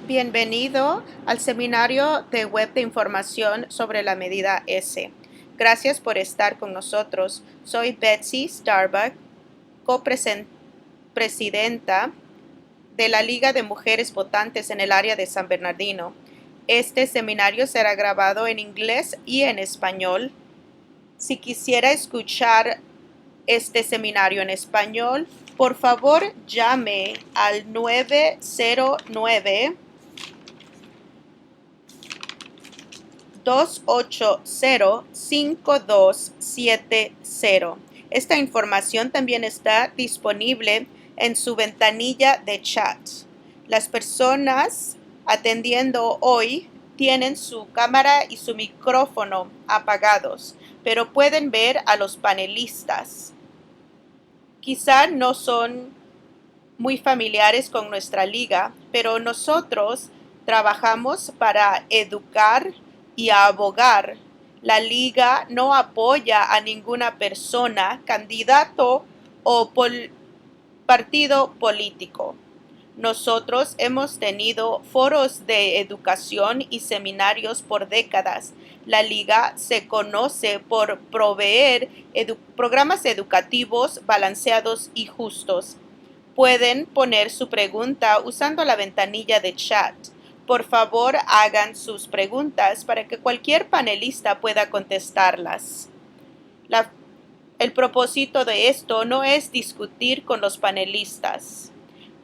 Bienvenido al seminario de web de información sobre la medida S. Gracias por estar con nosotros. Soy Betsy Starbuck, copresidenta de la Liga de Mujeres Votantes en el área de San Bernardino. Este seminario será grabado en inglés y en español. Si quisiera escuchar este seminario en español, por favor llame al 909 280-5270. Esta información también está disponible en su ventanilla de chat. Las personas atendiendo hoy tienen su cámara y su micrófono apagados, pero pueden ver a los panelistas. Quizá no son muy familiares con nuestra liga, pero nosotros trabajamos para educar y abogar. La liga no apoya a ninguna persona, candidato o partido político. Nosotros hemos tenido foros de educación y seminarios por décadas. La liga se conoce por proveer programas educativos balanceados y justos. Pueden poner su pregunta usando la ventanilla de chat. Por favor, hagan sus preguntas para que cualquier panelista pueda contestarlas. El propósito de esto no es discutir con los panelistas.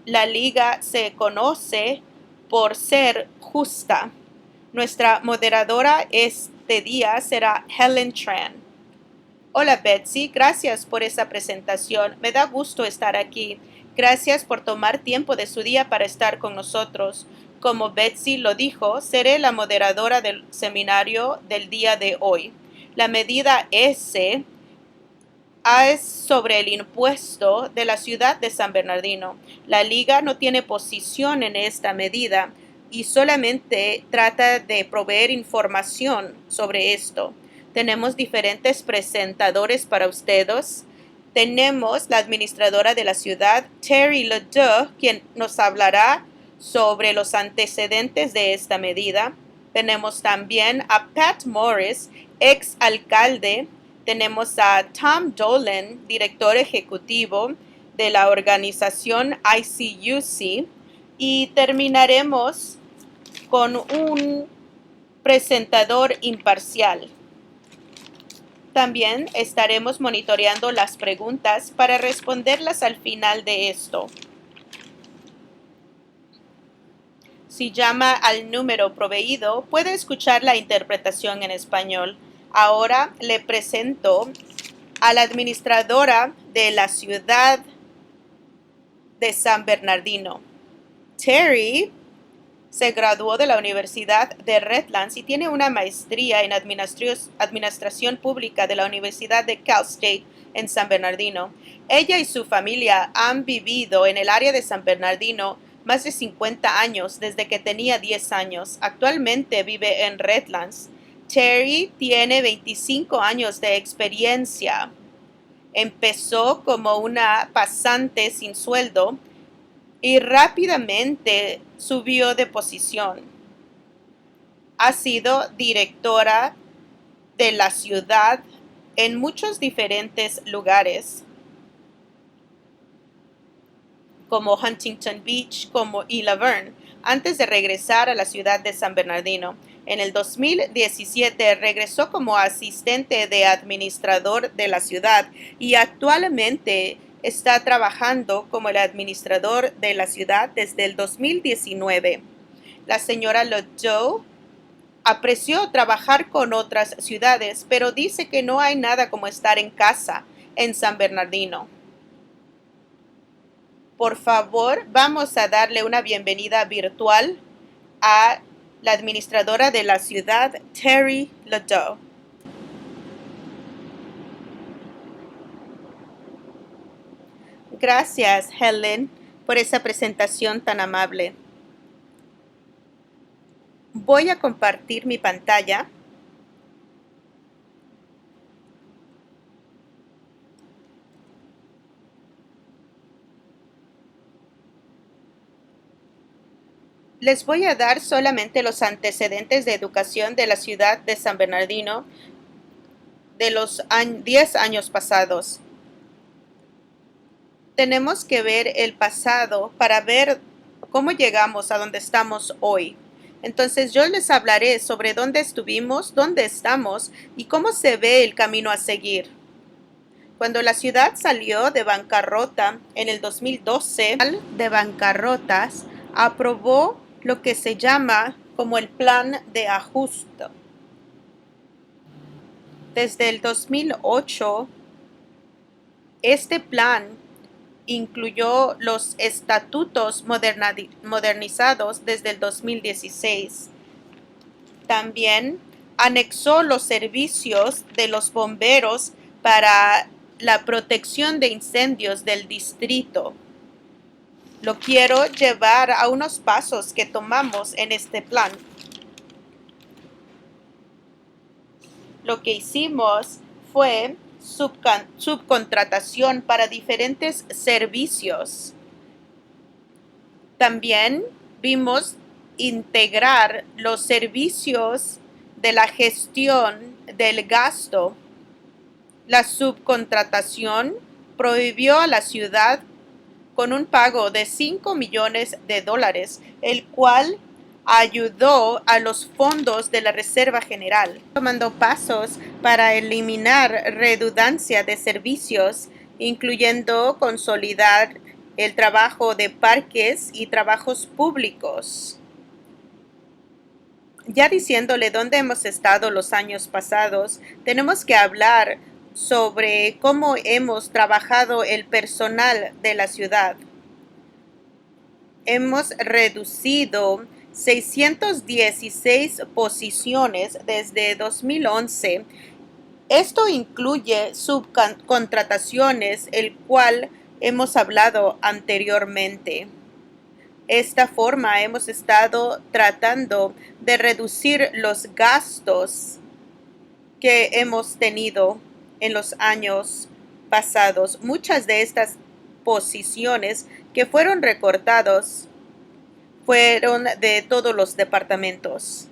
La liga se conoce por ser justa. Nuestra moderadora este día será Helen Tran. Hola Betsy, gracias por esa presentación. Me da gusto estar aquí. Gracias por tomar tiempo de su día para estar con nosotros. Como Betsy lo dijo, seré la moderadora del seminario del día de hoy. La medida S es sobre el impuesto de la ciudad de San Bernardino. La liga no tiene posición en esta medida y solamente trata de proveer información sobre esto. Tenemos diferentes presentadores para ustedes. Tenemos la administradora de la ciudad, Terry Ledoux, quien nos hablará sobre los antecedentes de esta medida. Tenemos también a Pat Morris, ex alcalde. Tenemos a Tom Dolan, director ejecutivo de la organización ICUC. Y terminaremos con un presentador imparcial. También estaremos monitoreando las preguntas para responderlas al final de esto. Si llama al número proveído, puede escuchar la interpretación en español. Ahora le presento a la administradora de la ciudad de San Bernardino. Terry se graduó de la Universidad de Redlands y tiene una maestría en administración pública de la Universidad de Cal State en San Bernardino. Ella y su familia han vivido en el área de San Bernardino más de 50 años desde que tenía 10 años. Actualmente vive en Redlands. Terry tiene 25 años de experiencia. Empezó como una pasante sin sueldo y rápidamente subió de posición. Ha sido directora de la ciudad en muchos diferentes lugares, como Huntington Beach y La Verne, antes de regresar a la ciudad de San Bernardino. En el 2017 regresó como asistente de administrador de la ciudad y actualmente está trabajando como el administrador de la ciudad desde el 2019. La señora Ledoux apreció trabajar con otras ciudades, pero dice que no hay nada como estar en casa en San Bernardino. Por favor, vamos a darle una bienvenida virtual a la administradora de la ciudad, Terry Ledoux. Gracias, Helen, por esa presentación tan amable. Voy a compartir mi pantalla. Les voy a dar solamente los antecedentes de educación de la ciudad de San Bernardino de los 10 años pasados. Tenemos que ver el pasado para ver cómo llegamos a donde estamos hoy. Entonces yo les hablaré sobre dónde estuvimos, dónde estamos y cómo se ve el camino a seguir. Cuando la ciudad salió de bancarrota en el 2012, el Tribunal de Bancarrotas aprobó lo que se llama como el plan de ajuste. Desde el 2008, este plan incluyó los estatutos modernizados desde el 2016. También anexó los servicios de los bomberos para la protección de incendios del distrito. Lo quiero llevar a unos pasos que tomamos en este plan. Lo que hicimos fue subcontratación para diferentes servicios. También vimos integrar los servicios de la gestión del gasto. La subcontratación prohibió a la ciudad con un pago de $5 millones, el cual ayudó a los fondos de la Reserva General, tomando pasos para eliminar redundancia de servicios, incluyendo consolidar el trabajo de parques y trabajos públicos. Ya diciéndole dónde hemos estado los años pasados, tenemos que hablar sobre cómo hemos trabajado el personal de la ciudad. Hemos reducido 616 posiciones desde 2011. Esto incluye subcontrataciones, el cual hemos hablado anteriormente. Esta forma hemos estado tratando de reducir los gastos que hemos tenido en los años pasados. Muchas de estas posiciones que fueron recortados fueron de todos los departamentos.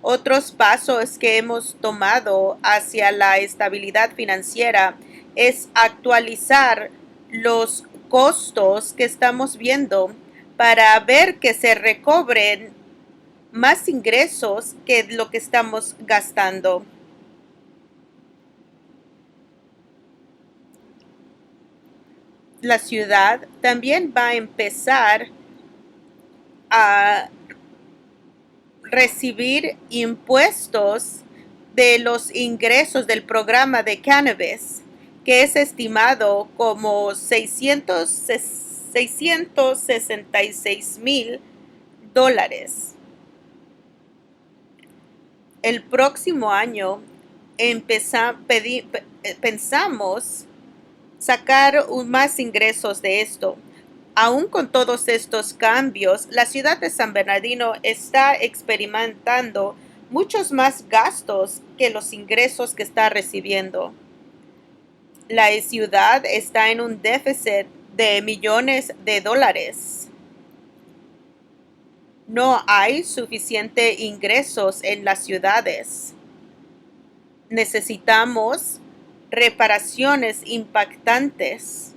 Otros pasos que hemos tomado hacia la estabilidad financiera es actualizar los costos que estamos viendo para ver que se recobren más ingresos que lo que estamos gastando. La ciudad también va a empezar a recibir impuestos de los ingresos del programa de cannabis, que es estimado como $666,000. El próximo año pensamos sacar más ingresos de esto. Aún con todos estos cambios, la ciudad de San Bernardino está experimentando muchos más gastos que los ingresos que está recibiendo. La ciudad está en un déficit de millones de dólares. No hay suficiente ingresos en las ciudades. Necesitamos reparaciones impactantes.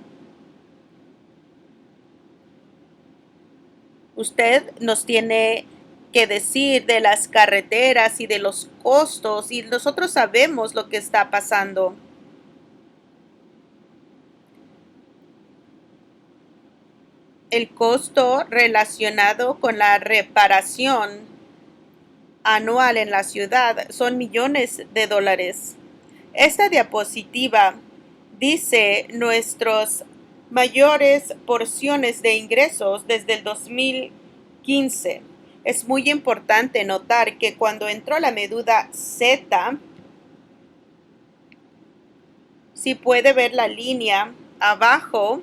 Usted nos tiene que decir de las carreteras y de los costos, y nosotros sabemos lo que está pasando. El costo relacionado con la reparación anual en la ciudad son millones de dólares. Esta diapositiva dice nuestras mayores porciones de ingresos desde el 2015. Es muy importante notar que cuando entró la medida Z, si puede ver la línea abajo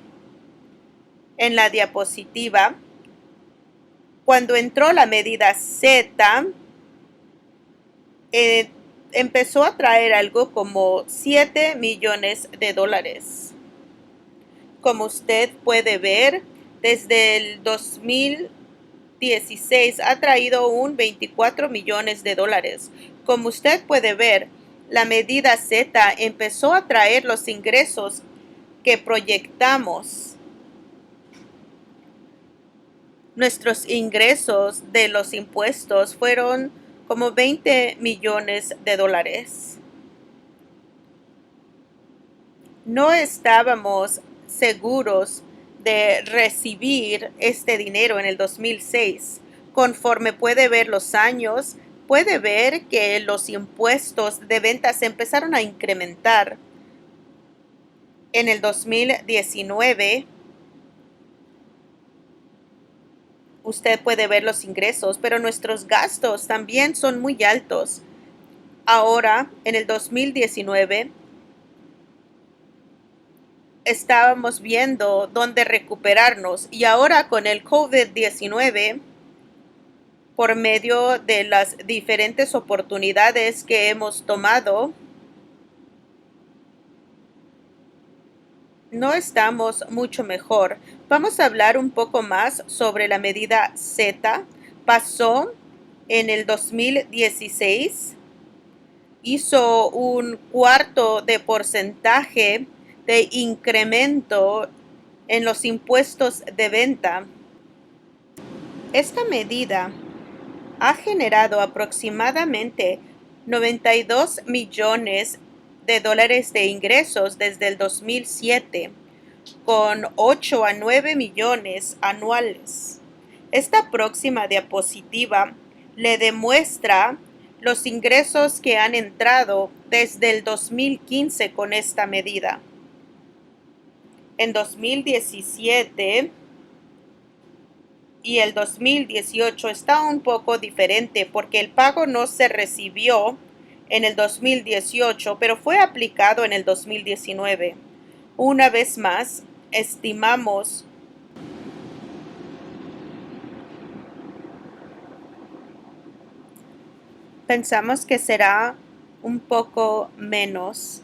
en la diapositiva, cuando entró la medida Z, empezó a traer algo como $7 millones. Como usted puede ver, desde el 2000 2016 ha traído un 24 millones de dólares. Como usted puede ver, la medida Z empezó a traer los ingresos que proyectamos. Nuestros ingresos de los impuestos fueron como 20 millones de dólares. No estábamos seguros de recibir este dinero en el 2006. Conforme puede ver los años, puede ver que los impuestos de ventas empezaron a incrementar. En el 2019, usted puede ver los ingresos, pero nuestros gastos también son muy altos. Ahora, en el 2019, estábamos viendo dónde recuperarnos y ahora con el COVID-19, por medio de las diferentes oportunidades que hemos tomado, no estamos mucho mejor. Vamos a hablar un poco más sobre la medida Z. Pasó en el 2016, hizo un cuarto de porcentaje de incremento en los impuestos de venta. Esta medida ha generado aproximadamente 92 millones de dólares de ingresos desde el 2007, con 8 a 9 millones anuales. Esta próxima diapositiva le demuestra los ingresos que han entrado desde el 2015 con esta medida. En 2017 y el 2018 está un poco diferente porque el pago no se recibió en el 2018, pero fue aplicado en el 2019. Una vez más, pensamos que será un poco menos.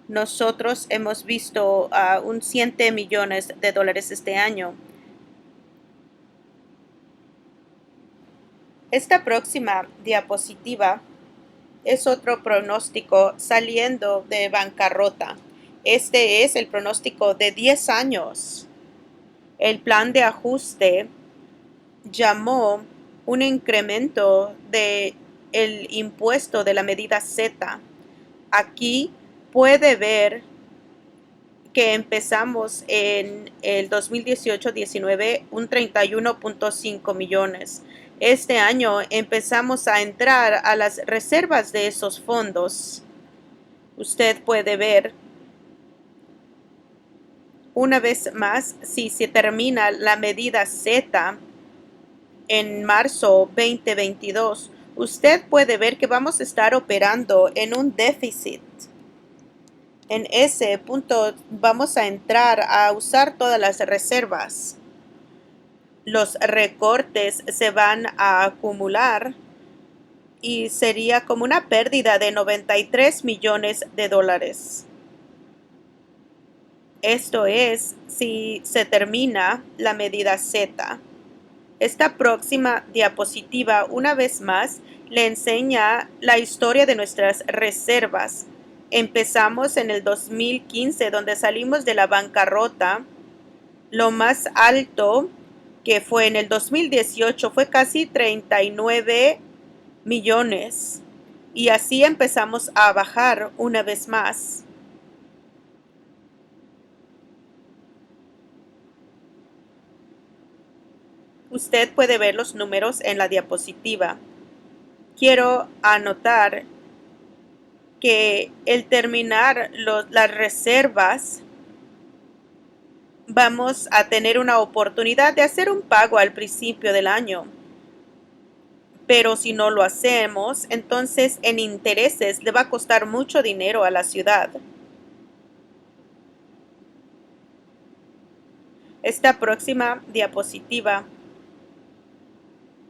Nosotros hemos visto un 100 millones de dólares este año. Esta próxima diapositiva es otro pronóstico saliendo de bancarrota. Este es el pronóstico de 10 años. El plan de ajuste llamó un incremento de el impuesto de la medida Z. Aquí puede ver que empezamos en el 2018-19 un 31.5 millones. Este año empezamos a entrar a las reservas de esos fondos. Usted puede ver una vez más, si se termina la medida Z en marzo 2022, usted puede ver que vamos a estar operando en un déficit. En ese punto vamos a entrar a usar todas las reservas. Los recortes se van a acumular y sería como una pérdida de 93 millones de dólares. Esto es si se termina la medida Z. Esta próxima diapositiva, una vez más, le enseña la historia de nuestras reservas. Empezamos en el 2015, donde salimos de la bancarrota. Lo más alto que fue en el 2018 fue casi 39 millones. Y así empezamos a bajar una vez más. Usted puede ver los números en la diapositiva. Quiero anotar que el terminar las reservas, vamos a tener una oportunidad de hacer un pago al principio del año. Pero si no lo hacemos, entonces en intereses le va a costar mucho dinero a la ciudad. Esta próxima diapositiva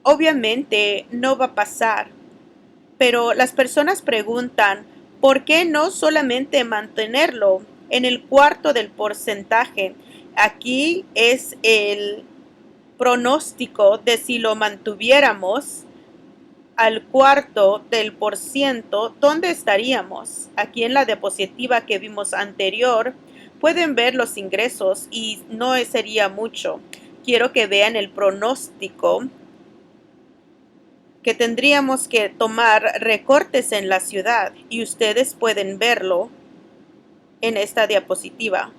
obviamente no va a pasar, pero las personas preguntan, ¿por qué no solamente mantenerlo en el cuarto del porcentaje? Aquí es el pronóstico de si lo mantuviéramos al cuarto del por ciento, ¿dónde estaríamos? Aquí en la diapositiva que vimos anterior, pueden ver los ingresos y no sería mucho. Quiero que vean el pronóstico que tendríamos que tomar recortes en la ciudad y ustedes pueden verlo en esta diapositiva.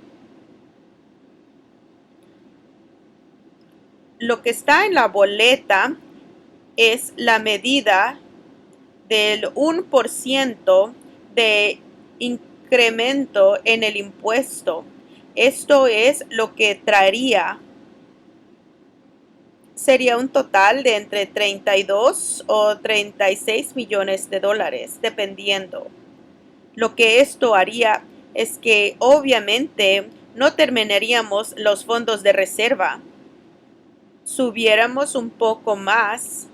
Lo que está en la boleta es la medida del 1% de incremento en el impuesto. Esto es lo que traería. Sería un total de entre 32 o 36 millones de dólares, dependiendo. Lo que esto haría es que obviamente no terminaríamos los fondos de reserva. Subiéramos un poco más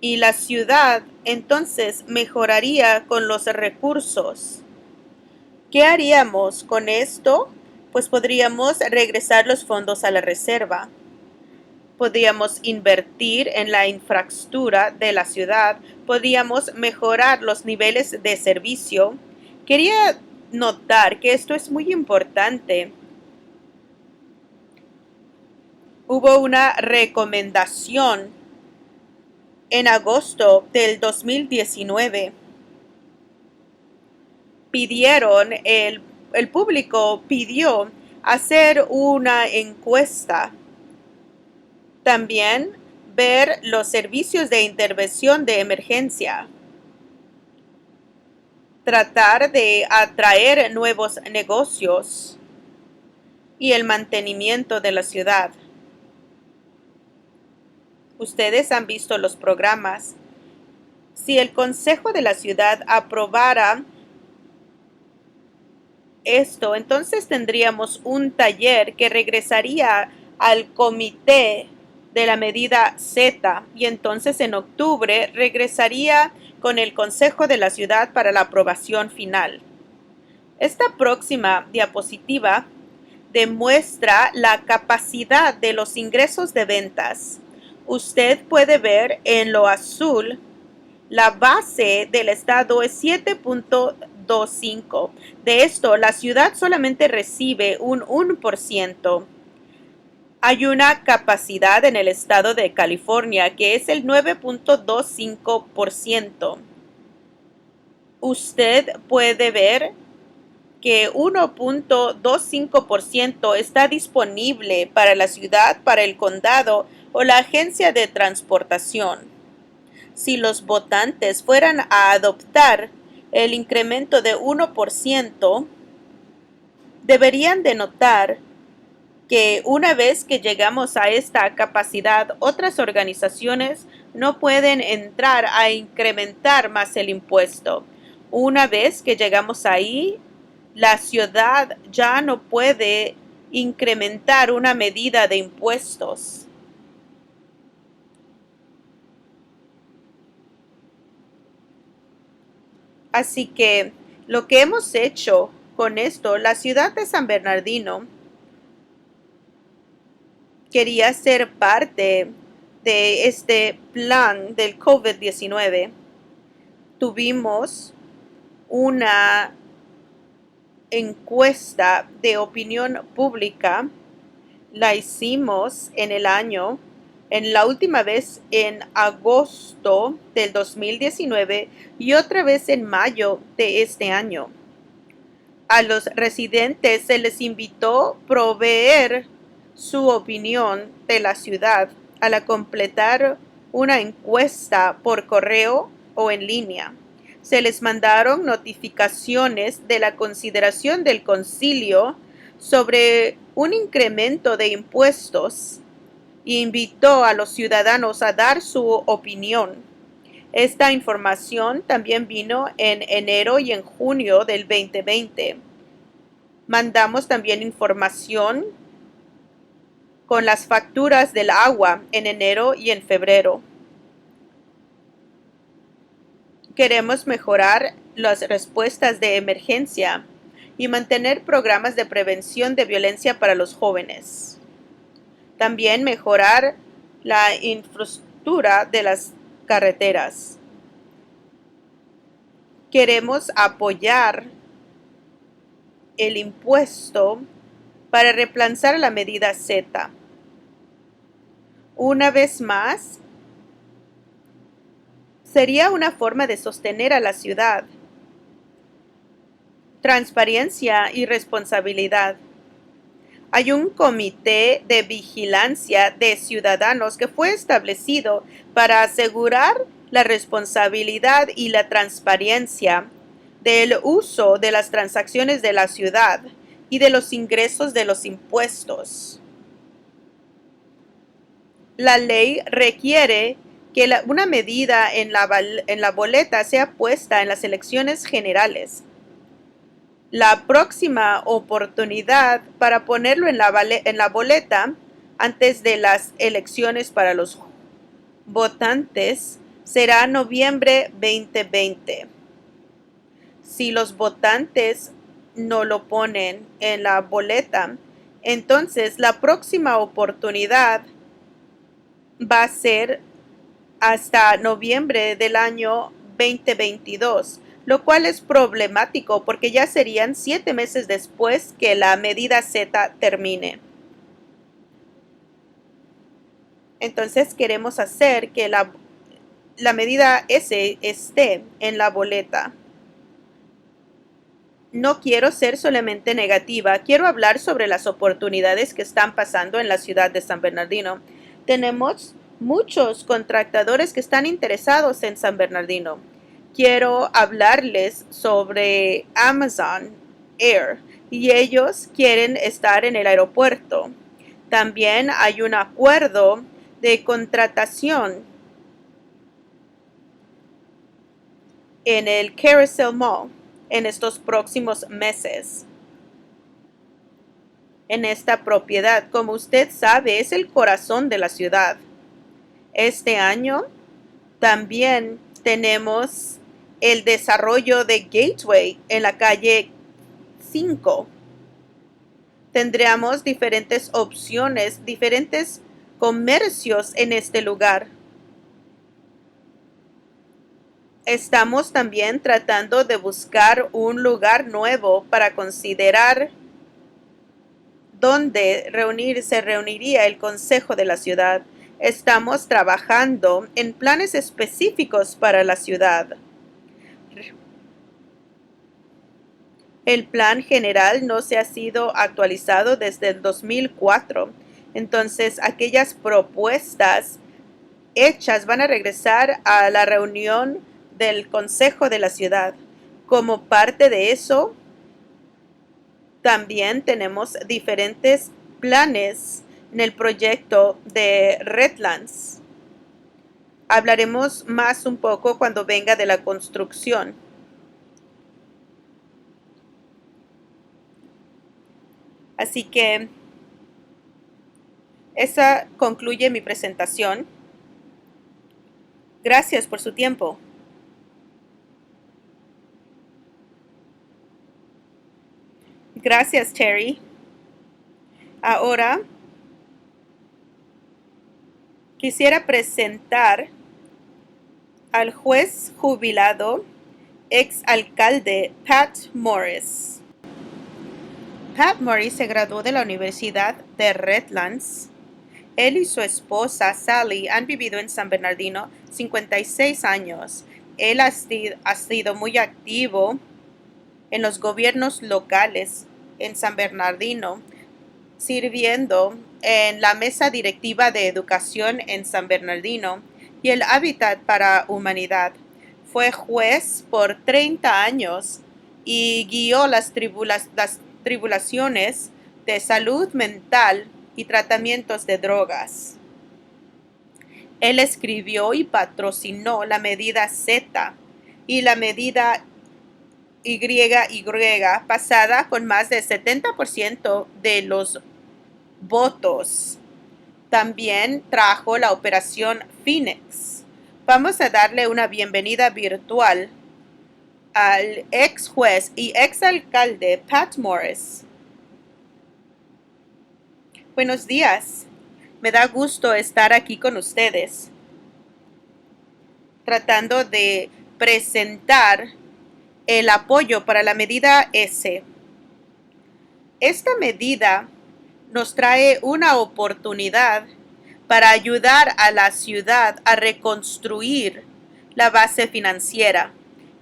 y la ciudad entonces mejoraría con los recursos. ¿Qué haríamos con esto? Pues podríamos regresar los fondos a la reserva. Podríamos invertir en la infraestructura de la ciudad. Podríamos mejorar los niveles de servicio. Quería notar que esto es muy importante. Hubo una recomendación en agosto del 2019. El público pidió hacer una encuesta. También ver los servicios de intervención de emergencia. Tratar de atraer nuevos negocios y el mantenimiento de la ciudad. Ustedes han visto los programas. Si el Consejo de la Ciudad aprobara esto, entonces tendríamos un taller que regresaría al comité de la medida Z y entonces en octubre regresaría con el Consejo de la Ciudad para la aprobación final. Esta próxima diapositiva demuestra la capacidad de los ingresos de ventas. Usted puede ver en lo azul, la base del estado es 7.25. De esto, la ciudad solamente recibe un 1%. Hay una capacidad en el estado de California que es el 9.25%. Usted puede ver que 1.25% está disponible para la ciudad, para el condado o la agencia de transportación. Si los votantes fueran a adoptar el incremento de 1%, deberían de notar que una vez que llegamos a esta capacidad, otras organizaciones no pueden entrar a incrementar más el impuesto. Una vez que llegamos ahí, la ciudad ya no puede incrementar una medida de impuestos. Así que lo que hemos hecho con esto, la ciudad de San Bernardino quería ser parte de este plan del COVID-19. Tuvimos una encuesta de opinión pública. La hicimos en la última vez en agosto del 2019 y otra vez en mayo de este año. A los residentes se les invitó a proveer su opinión de la ciudad al completar una encuesta por correo o en línea. Se les mandaron notificaciones de la consideración del concilio sobre un incremento de impuestos e invitó a los ciudadanos a dar su opinión. Esta información también vino en enero y en junio del 2020. Mandamos también información con las facturas del agua en enero y en febrero. Queremos mejorar las respuestas de emergencia y mantener programas de prevención de violencia para los jóvenes. También mejorar la infraestructura de las carreteras. Queremos apoyar el impuesto para reemplazar la medida Z. Una vez más, sería una forma de sostener a la ciudad. Transparencia y responsabilidad. Hay un comité de vigilancia de ciudadanos que fue establecido para asegurar la responsabilidad y la transparencia del uso de las transacciones de la ciudad y de los ingresos de los impuestos. La ley requiere que una medida en la boleta sea puesta en las elecciones generales. La próxima oportunidad para ponerlo en la boleta antes de las elecciones para los votantes será noviembre 2020. Si los votantes no lo ponen en la boleta, entonces la próxima oportunidad va a ser hasta noviembre del año 2022, lo cual es problemático porque ya serían 7 meses después que la medida Z termine. Entonces queremos hacer que la medida S esté en la boleta. No quiero ser solamente negativa, quiero hablar sobre las oportunidades que están pasando en la ciudad de San Bernardino. Tenemos muchos contratadores que están interesados en San Bernardino. Quiero hablarles sobre Amazon Air y ellos quieren estar en el aeropuerto. También hay un acuerdo de contratación en el Carousel Mall en estos próximos meses. En esta propiedad, como usted sabe, es el corazón de la ciudad. Este año también tenemos el desarrollo de Gateway en la calle 5. Tendremos diferentes opciones, diferentes comercios en este lugar. Estamos también tratando de buscar un lugar nuevo para considerar dónde se reuniría el consejo de la ciudad. Estamos trabajando en planes específicos para la ciudad. El plan general no se ha sido actualizado desde el 2004. Entonces, aquellas propuestas hechas van a regresar a la reunión del consejo de la ciudad. Como parte de eso, también tenemos diferentes planes en el proyecto de Redlands. Hablaremos más un poco cuando venga de la construcción. Así que esa concluye mi presentación. Gracias por su tiempo. Gracias, Terry. Ahora quisiera presentar al juez jubilado, ex alcalde Pat Morris. Pat Morris se graduó de la Universidad de Redlands. Él y su esposa Sally han vivido en San Bernardino 56 años. Él ha sido muy activo en los gobiernos locales en San Bernardino, sirviendo en la mesa directiva de educación en San Bernardino y el Hábitat para Humanidad. Fue juez por 30 años y guió las tribulaciones de salud mental y tratamientos de drogas. Él escribió y patrocinó la medida Z y la medida YY pasada con más del 70% de los votos. También trajo la operación Phoenix. Vamos a darle una bienvenida virtual al ex juez y ex alcalde Pat Morris. Buenos días. Me da gusto estar aquí con ustedes, tratando de presentar el apoyo para la medida S. Esta medida nos trae una oportunidad para ayudar a la ciudad a reconstruir la base financiera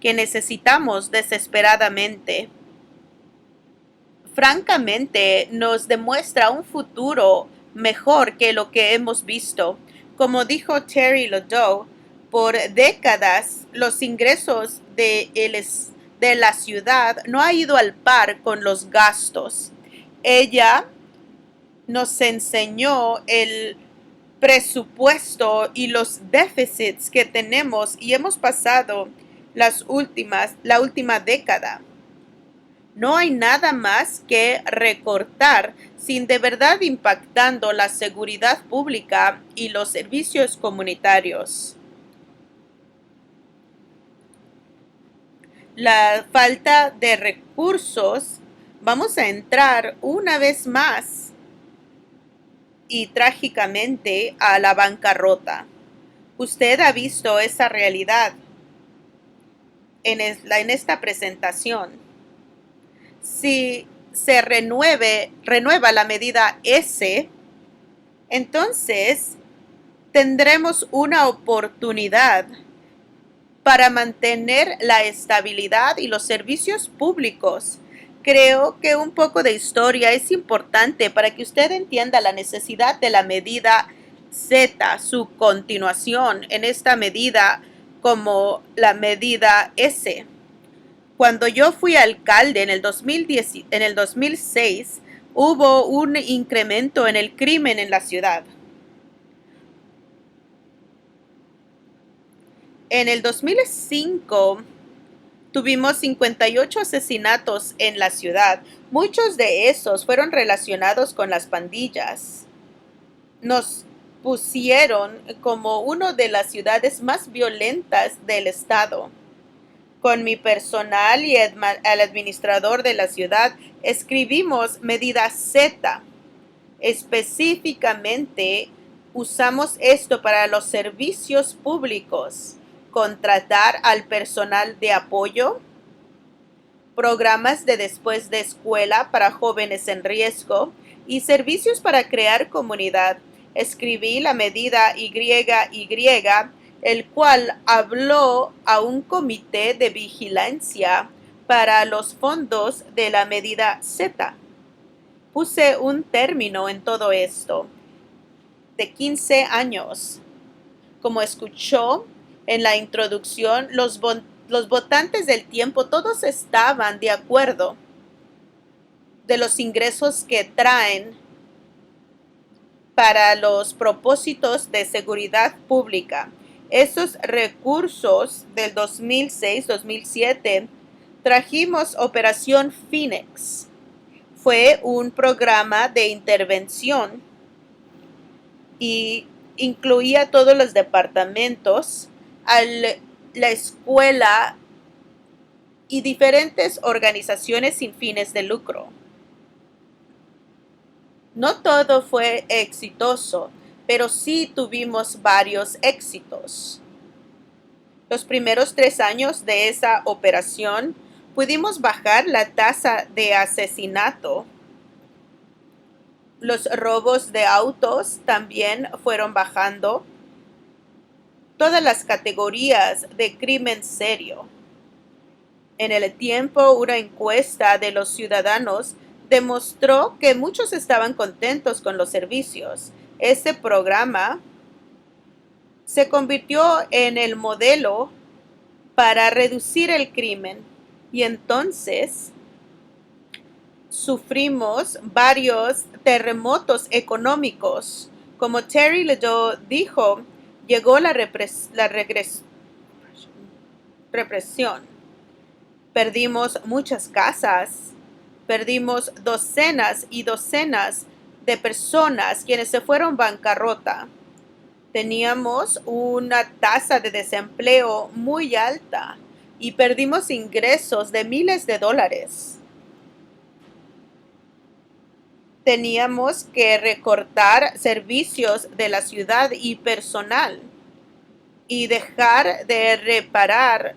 que necesitamos desesperadamente. Francamente, nos demuestra un futuro mejor que lo que hemos visto. Como dijo Terry Lodeau, por décadas los ingresos de la ciudad no ha ido al par con los gastos. Ella nos enseñó el presupuesto y los déficits que tenemos y hemos pasado la última década. No hay nada más que recortar sin de verdad impactando la seguridad pública y los servicios comunitarios. La falta de recursos, vamos a entrar una vez más y trágicamente a la bancarrota. Usted ha visto esa realidad en esta presentación. Si se renueva la medida S, entonces tendremos una oportunidad para mantener la estabilidad y los servicios públicos. Creo que un poco de historia es importante para que usted entienda la necesidad de la medida Z, su continuación en esta medida como la medida S. Cuando yo fui alcalde en el 2006, hubo un incremento en el crimen en la ciudad. En el 2005 tuvimos 58 asesinatos en la ciudad. Muchos de esos fueron relacionados con las pandillas. Nos pusieron como una de las ciudades más violentas del estado. Con mi personal y el administrador de la ciudad, escribimos medida Z. Específicamente, usamos esto para los servicios públicos, contratar al personal de apoyo, programas de después de escuela para jóvenes en riesgo y servicios para crear comunidad. Escribí la medida YY, el cual habló a un comité de vigilancia para los fondos de la medida Z. Puse un término en todo esto de 15 años. Como escuchó en la introducción, los votantes del tiempo todos estaban de acuerdo de los ingresos que traen para los propósitos de seguridad pública. Esos recursos del 2006-2007 trajimos Operación Phoenix. Fue un programa de intervención y incluía todos los departamentos, la escuela y diferentes organizaciones sin fines de lucro. No todo fue exitoso, pero sí tuvimos varios éxitos. Los primeros 3 años de esa operación pudimos bajar la tasa de asesinato. Los robos de autos también fueron bajando. Todas las categorías de crimen serio. En el tiempo, una encuesta de los ciudadanos demostró que muchos estaban contentos con los servicios. Este programa se convirtió en el modelo para reducir el crimen y entonces sufrimos varios terremotos económicos. Como Terry Lodeau dijo, llegó la represión. Perdimos muchas casas, perdimos docenas y docenas de personas quienes se fueron bancarrota. Teníamos una tasa de desempleo muy alta y perdimos ingresos de miles de dólares. teníamos que recortar servicios de la ciudad y personal y dejar de reparar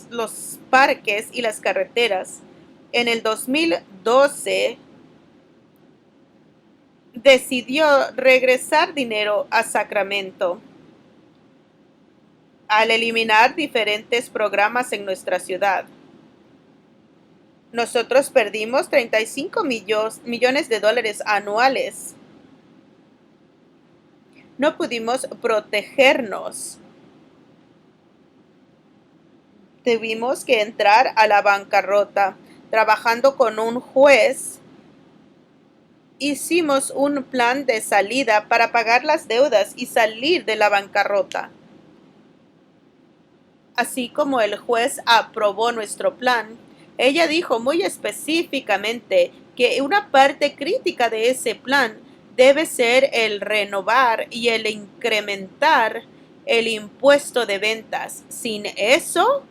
los parques y las carreteras. En el 2012 decidió regresar dinero a Sacramento al eliminar diferentes programas en nuestra ciudad. Nosotros perdimos 35 millones de dólares anuales. No pudimos protegernos. Tuvimos que entrar a la bancarrota. Trabajando con un juez, hicimos un plan de salida para pagar las deudas y salir de la bancarrota. Así como el juez aprobó nuestro plan, ella dijo muy específicamente que una parte crítica de ese plan debe ser el renovar y el incrementar el impuesto de ventas. Sin eso,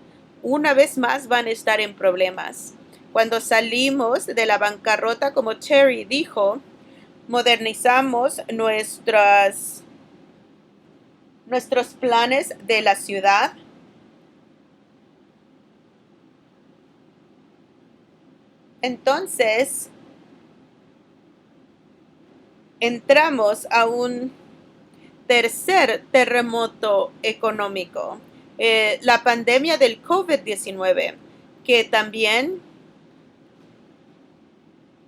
una vez más van a estar en problemas. Cuando salimos de la bancarrota, como Terry dijo, modernizamos nuestros planes de la ciudad. Entonces, entramos a un tercer terremoto económico, la pandemia del COVID-19, que también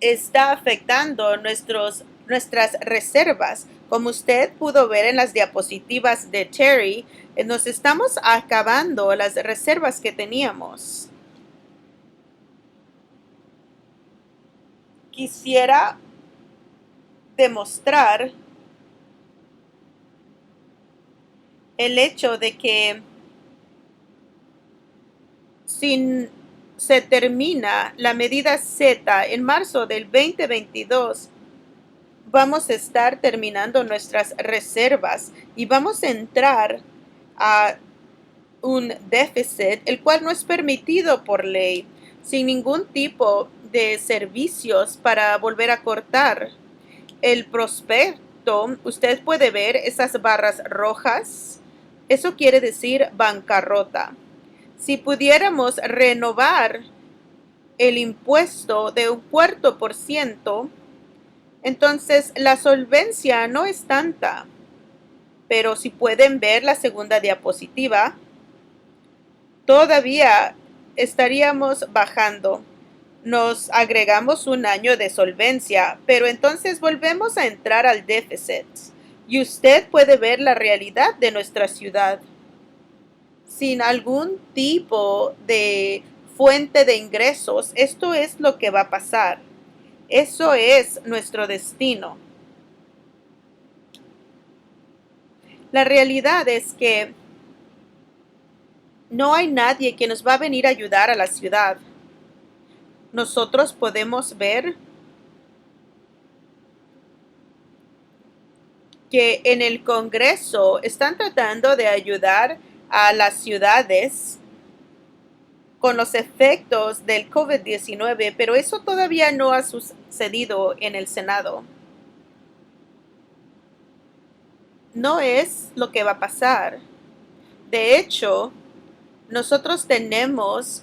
está afectando nuestras reservas. Como usted pudo ver en las diapositivas de Terry, nos estamos acabando las reservas que teníamos. Quisiera demostrar el hecho de que si se termina la medida Z en marzo del 2022, vamos a estar terminando nuestras reservas y vamos a entrar a un déficit, el cual no es permitido por ley, sin ningún tipo de servicios para volver a cortar. El prospecto, usted puede ver esas barras rojas. Eso quiere decir bancarrota. Si pudiéramos renovar el impuesto de 0.25%, entonces la solvencia no es tanta. Pero si pueden ver la segunda diapositiva, todavía estaríamos bajando. Nos agregamos un año de solvencia, pero entonces volvemos a entrar al déficit. Y usted puede ver la realidad de nuestra ciudad. Sin algún tipo de fuente de ingresos, esto es lo que va a pasar. Eso es nuestro destino. La realidad es que no hay nadie que nos va a venir a ayudar a la ciudad. Nosotros podemos ver que en el Congreso están tratando de ayudar a las ciudades con los efectos del COVID-19, pero eso todavía no ha sucedido en el Senado. No es lo que va a pasar. De hecho, nosotros tenemos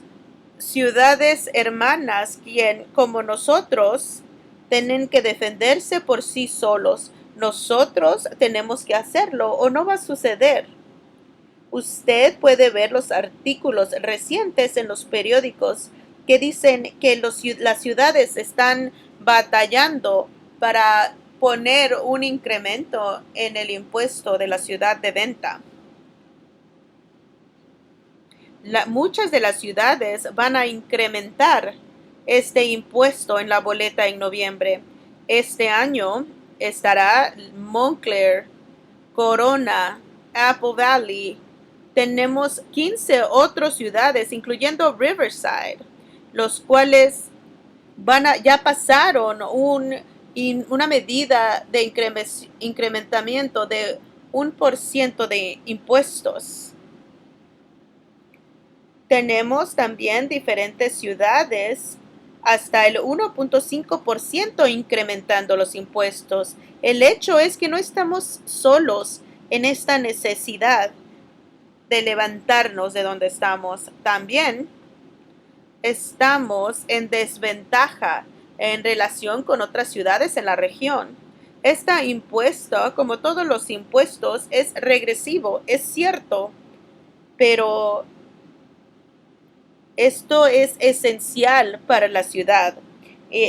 ciudades hermanas quien, como nosotros, tienen que defenderse por sí solos. Nosotros tenemos que hacerlo o no va a suceder. Usted puede ver los artículos recientes en los periódicos que dicen que las ciudades están batallando para poner un incremento en el impuesto de la ciudad de venta. Muchas de las ciudades van a incrementar este impuesto en la boleta en noviembre. Este año estará Montclair, Corona, Apple Valley. Tenemos 15 otras ciudades, incluyendo Riverside, los cuales ya pasaron una medida de incrementamiento de 1% de impuestos. Tenemos también diferentes ciudades hasta el 1.5% incrementando los impuestos. El hecho es que no estamos solos en esta necesidad de levantarnos de donde estamos. También estamos en desventaja en relación con otras ciudades en la región. Este impuesto, como todos los impuestos, es regresivo, es cierto, pero esto es esencial para la ciudad.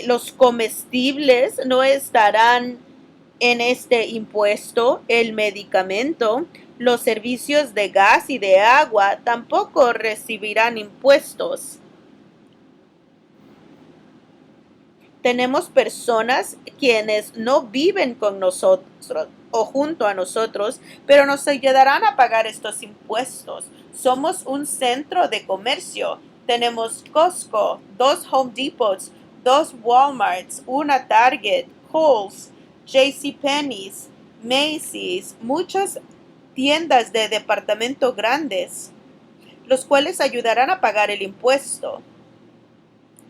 Los comestibles no estarán en este impuesto, el medicamento, los servicios de gas y de agua tampoco recibirán impuestos. Tenemos personas quienes no viven con nosotros o junto a nosotros, pero nos ayudarán a pagar estos impuestos. Somos un centro de comercio. Tenemos Costco, 2 Home Depots, 2 Walmarts, una Target, Kohl's, JCPenney's, Macy's, muchas tiendas de departamento grandes, los cuales ayudarán a pagar el impuesto.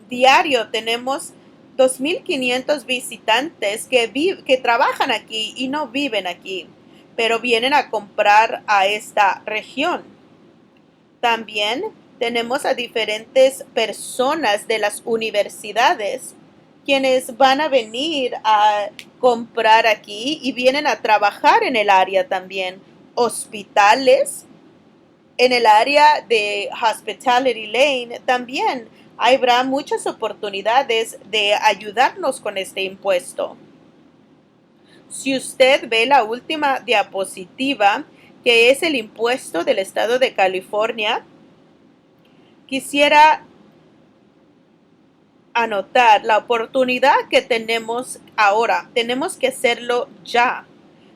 Diario tenemos 2.500 visitantes que trabajan aquí y no viven aquí, pero vienen a comprar a esta región. También tenemos a diferentes personas de las universidades quienes van a venir a comprar aquí y vienen a trabajar en el área también. Hospitales en el área de Hospitality Lane también habrá muchas oportunidades de ayudarnos con este impuesto. Si usted ve la última diapositiva, que es el impuesto del estado de California, quisiera anotar la oportunidad que tenemos ahora. Tenemos que hacerlo ya.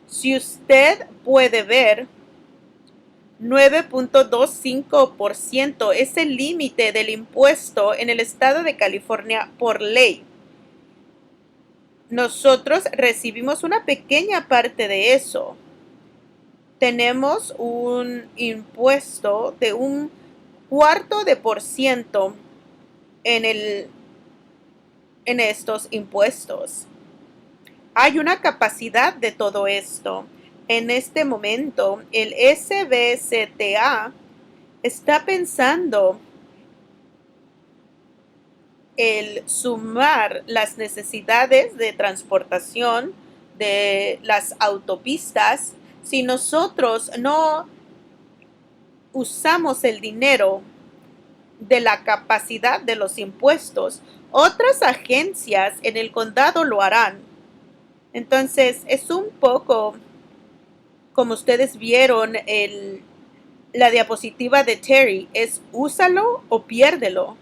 Si usted puede ver, 9.25% es el límite del impuesto en el estado de California por ley. Nosotros recibimos una pequeña parte de eso. Tenemos un impuesto de 1/4% en estos impuestos. Hay una capacidad de todo esto. En este momento, el SBCTA está pensando el sumar las necesidades de transportación de las autopistas. Si nosotros no usamos el dinero de la capacidad de los impuestos, otras agencias en el condado lo harán. Entonces, es un poco, como ustedes vieron, la diapositiva de Terry, es úsalo o piérdelo.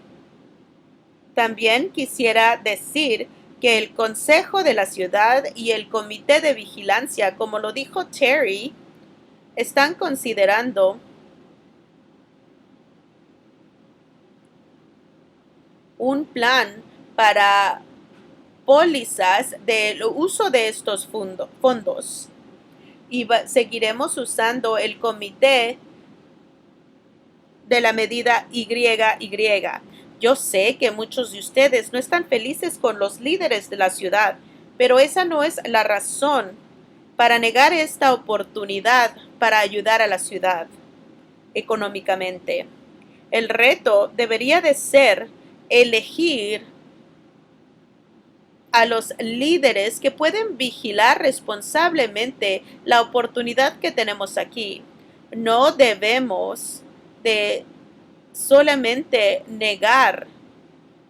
También quisiera decir que el Consejo de la Ciudad y el Comité de Vigilancia, como lo dijo Terry, están considerando un plan para pólizas del uso de estos fondos. Y seguiremos usando el comité de la medida YY. Yo sé que muchos de ustedes no están felices con los líderes de la ciudad, pero esa no es la razón para negar esta oportunidad para ayudar a la ciudad económicamente. El reto debería de ser elegir a los líderes que pueden vigilar responsablemente la oportunidad que tenemos aquí. No debemos de solamente negar.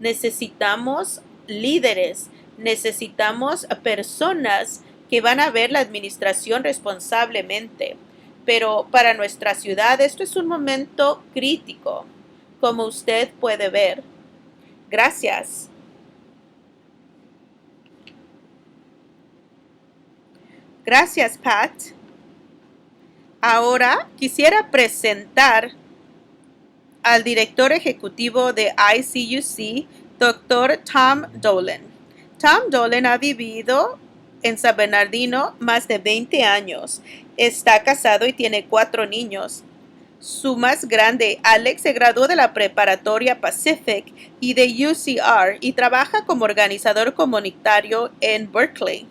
Necesitamos líderes, necesitamos personas que van a ver la administración responsablemente. Pero para nuestra ciudad esto es un momento crítico, como usted puede ver. Gracias. Gracias, Pat. Ahora quisiera presentar al director ejecutivo de ICUC, Dr. Tom Dolan. Tom Dolan ha vivido en San Bernardino más de 20 años. Está casado y tiene 4 niños. Su más grande, Alex, se graduó de la preparatoria Pacific y de UCR y trabaja como organizador comunitario en Berkeley.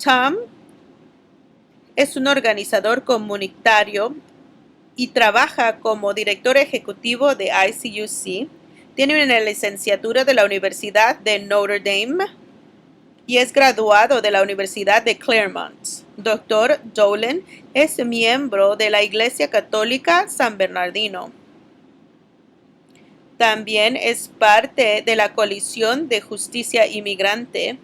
Tom es un organizador comunitario y trabaja como director ejecutivo de ICUC. Tiene una licenciatura de la Universidad de Notre Dame y es graduado de la Universidad de Claremont. Dr. Dolan es miembro de la Iglesia Católica San Bernardino. También es parte de la Coalición de Justicia Inmigrante.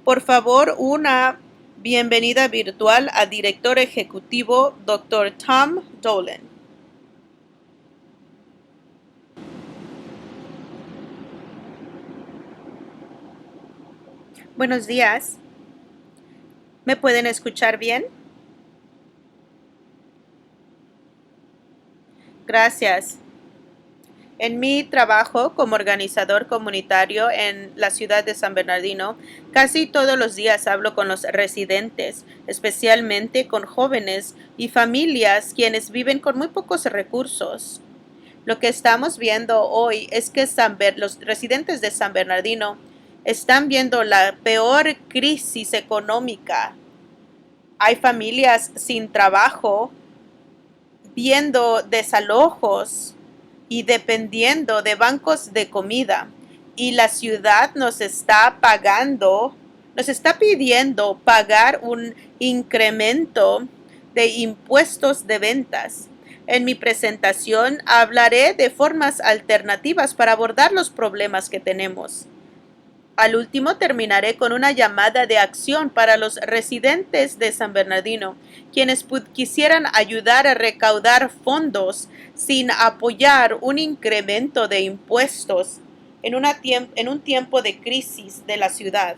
Por favor, una bienvenida virtual al director ejecutivo, Dr. Tom Dolan. Buenos días. ¿Me pueden escuchar bien? Gracias. En mi trabajo como organizador comunitario en la ciudad de San Bernardino, casi todos los días hablo con los residentes, especialmente con jóvenes y familias quienes viven con muy pocos recursos. Lo que estamos viendo hoy es que los residentes de San Bernardino están viendo la peor crisis económica. Hay familias sin trabajo, viendo desalojos y dependiendo de bancos de comida. Y la ciudad nos está pidiendo pagar un incremento de impuestos de ventas. En mi presentación hablaré de formas alternativas para abordar los problemas que tenemos. Al último terminaré con una llamada de acción para los residentes de San Bernardino, quienes quisieran ayudar a recaudar fondos sin apoyar un incremento de impuestos en un tiempo de crisis de la ciudad.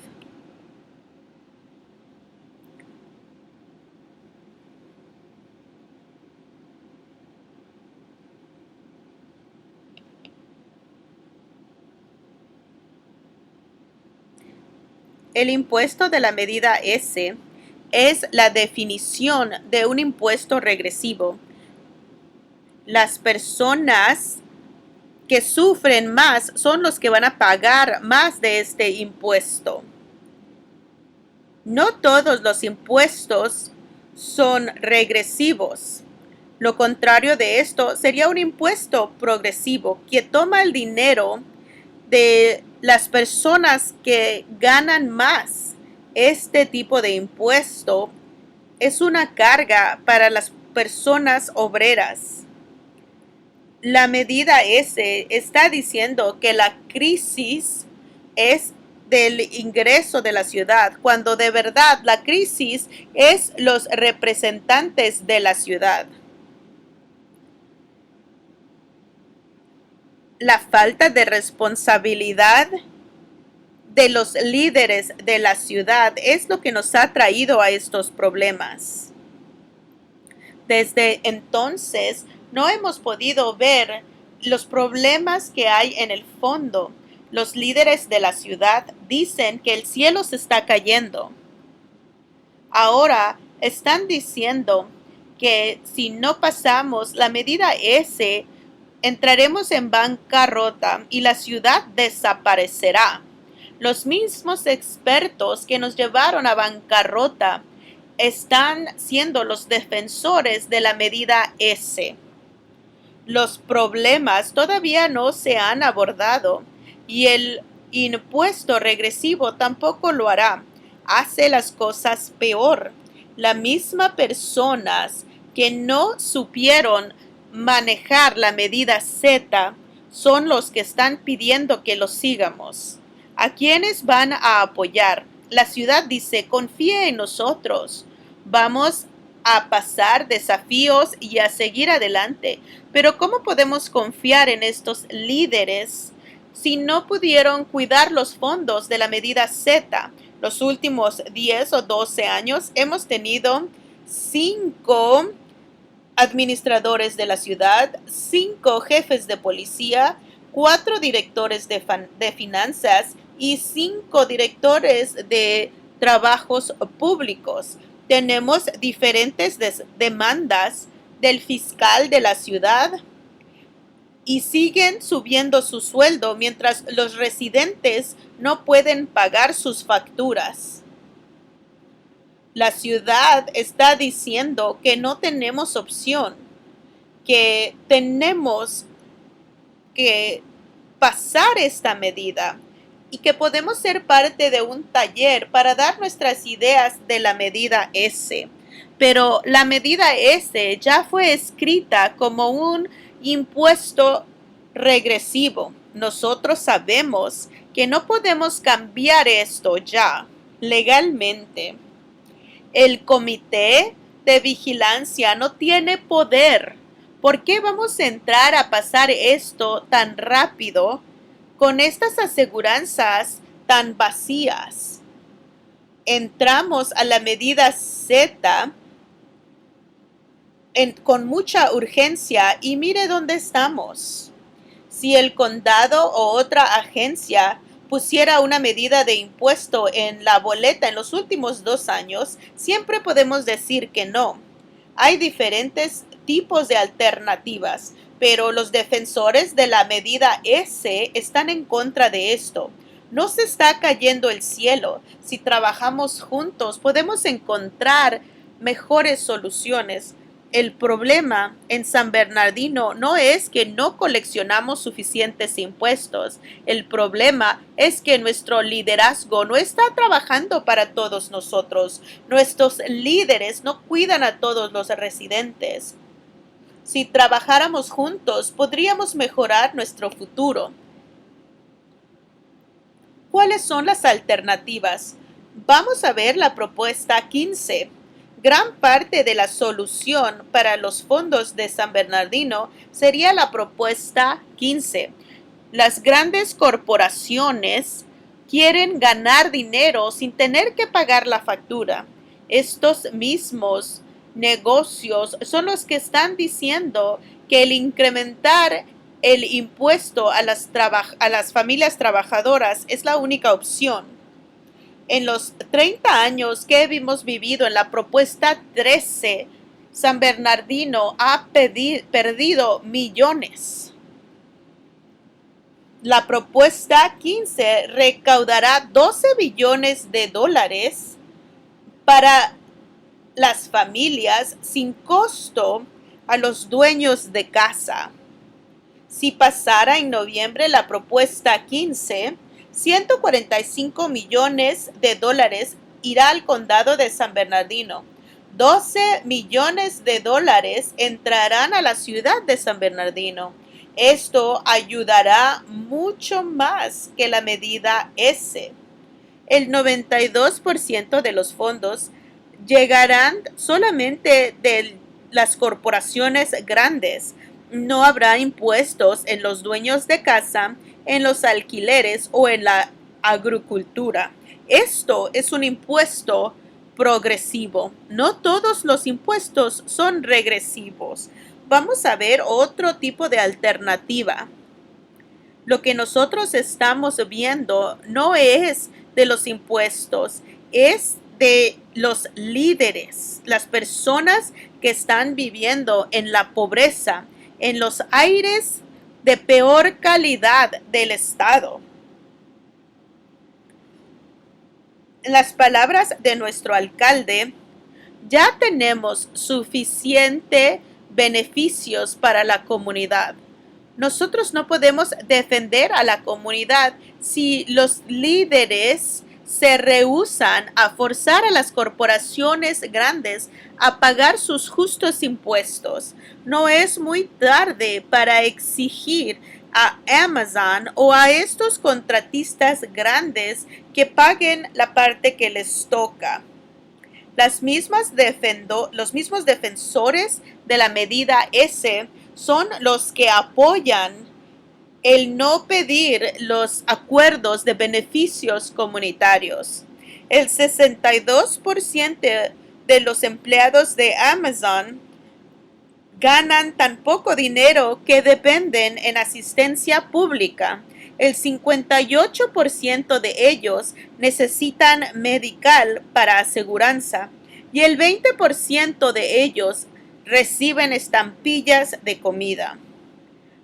El impuesto de la medida S es la definición de un impuesto regresivo. Las personas que sufren más son los que van a pagar más de este impuesto. No todos los impuestos son regresivos. Lo contrario de esto sería un impuesto progresivo que toma el dinero de las personas que ganan más. Este tipo de impuesto es una carga para las personas obreras. La medida S está diciendo que la crisis es del ingreso de la ciudad, cuando de verdad la crisis es los representantes de la ciudad. La falta de responsabilidad de los líderes de la ciudad es lo que nos ha traído a estos problemas. Desde entonces, no hemos podido ver los problemas que hay en el fondo. Los líderes de la ciudad dicen que el cielo se está cayendo. Ahora están diciendo que si no pasamos la medida S, entraremos en bancarrota y la ciudad desaparecerá. Los mismos expertos que nos llevaron a bancarrota están siendo los defensores de la medida S. Los problemas todavía no se han abordado y el impuesto regresivo tampoco lo hará. Hace las cosas peor. Las mismas personas que no supieron manejar la medida Z son los que están pidiendo que lo sigamos. ¿A quiénes van a apoyar? La ciudad dice, confíe en nosotros. Vamos a pasar desafíos y a seguir adelante. Pero ¿cómo podemos confiar en estos líderes si no pudieron cuidar los fondos de la medida Z? Los últimos 10 o 12 años hemos tenido 5 administradores de la ciudad, 5 jefes de policía, 4 directores de finanzas y 5 directores de trabajos públicos. Tenemos diferentes demandas del fiscal de la ciudad y siguen subiendo su sueldo mientras los residentes no pueden pagar sus facturas. La ciudad está diciendo que no tenemos opción, que tenemos que pasar esta medida y que podemos ser parte de un taller para dar nuestras ideas de la medida S. Pero la medida S ya fue escrita como un impuesto regresivo. Nosotros sabemos que no podemos cambiar esto ya legalmente. El comité de vigilancia no tiene poder. ¿Por qué vamos a entrar a pasar esto tan rápido con estas aseguranzas tan vacías? Entramos a la medida Z con mucha urgencia y mire dónde estamos. Si el condado o otra agencia pusiera una medida de impuesto en la boleta en los últimos 2 años, siempre podemos decir que no. Hay diferentes tipos de alternativas, pero los defensores de la medida S están en contra de esto. No se está cayendo el cielo. Si trabajamos juntos, podemos encontrar mejores soluciones. El problema en San Bernardino no es que no coleccionamos suficientes impuestos. El problema es que nuestro liderazgo no está trabajando para todos nosotros. Nuestros líderes no cuidan a todos los residentes. Si trabajáramos juntos, podríamos mejorar nuestro futuro. ¿Cuáles son las alternativas? Vamos a ver la propuesta 15. Gran parte de la solución para los fondos de San Bernardino sería la propuesta 15. Las grandes corporaciones quieren ganar dinero sin tener que pagar la factura. Estos mismos negocios son los que están diciendo que el incrementar el impuesto a las familias trabajadoras es la única opción. En los 30 años que hemos vivido en la propuesta 13, San Bernardino ha perdido millones. La propuesta 15 recaudará 12 billones de dólares para las familias sin costo a los dueños de casa. Si pasara en noviembre la propuesta 15, 145 millones de dólares irá al condado de San Bernardino. 12 millones de dólares entrarán a la ciudad de San Bernardino. Esto ayudará mucho más que la medida S. El 92% de los fondos llegarán solamente de las corporaciones grandes. No habrá impuestos en los dueños de casa, en los alquileres o en la agricultura. Esto es un impuesto progresivo. No todos los impuestos son regresivos. Vamos a ver otro tipo de alternativa. Lo que nosotros estamos viendo no es de los impuestos, es de los líderes, las personas que están viviendo en la pobreza, en los aires de peor calidad del estado. En las palabras de nuestro alcalde, ya tenemos suficiente beneficios para la comunidad. Nosotros no podemos defender a la comunidad si los líderes se rehúsan a forzar a las corporaciones grandes a pagar sus justos impuestos. No es muy tarde para exigir a Amazon o a estos contratistas grandes que paguen la parte que les toca. Los mismos defensores de la medida S son los que apoyan el no pedir los acuerdos de beneficios comunitarios. El 62% de los empleados de Amazon ganan tan poco dinero que dependen en asistencia pública. El 58% de ellos necesitan medical para aseguranza y el 20% de ellos reciben estampillas de comida.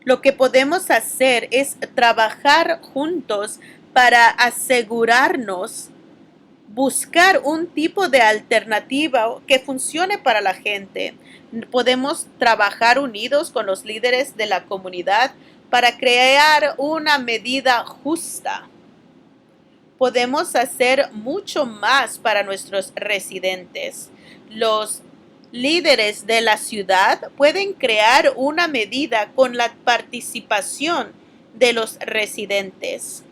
Lo que podemos hacer es trabajar juntos para asegurarnos, buscar un tipo de alternativa que funcione para la gente. Podemos trabajar unidos con los líderes de la comunidad para crear una medida justa. Podemos hacer mucho más para nuestros residentes. Los líderes de la ciudad pueden crear una medida con la participación de los residentes.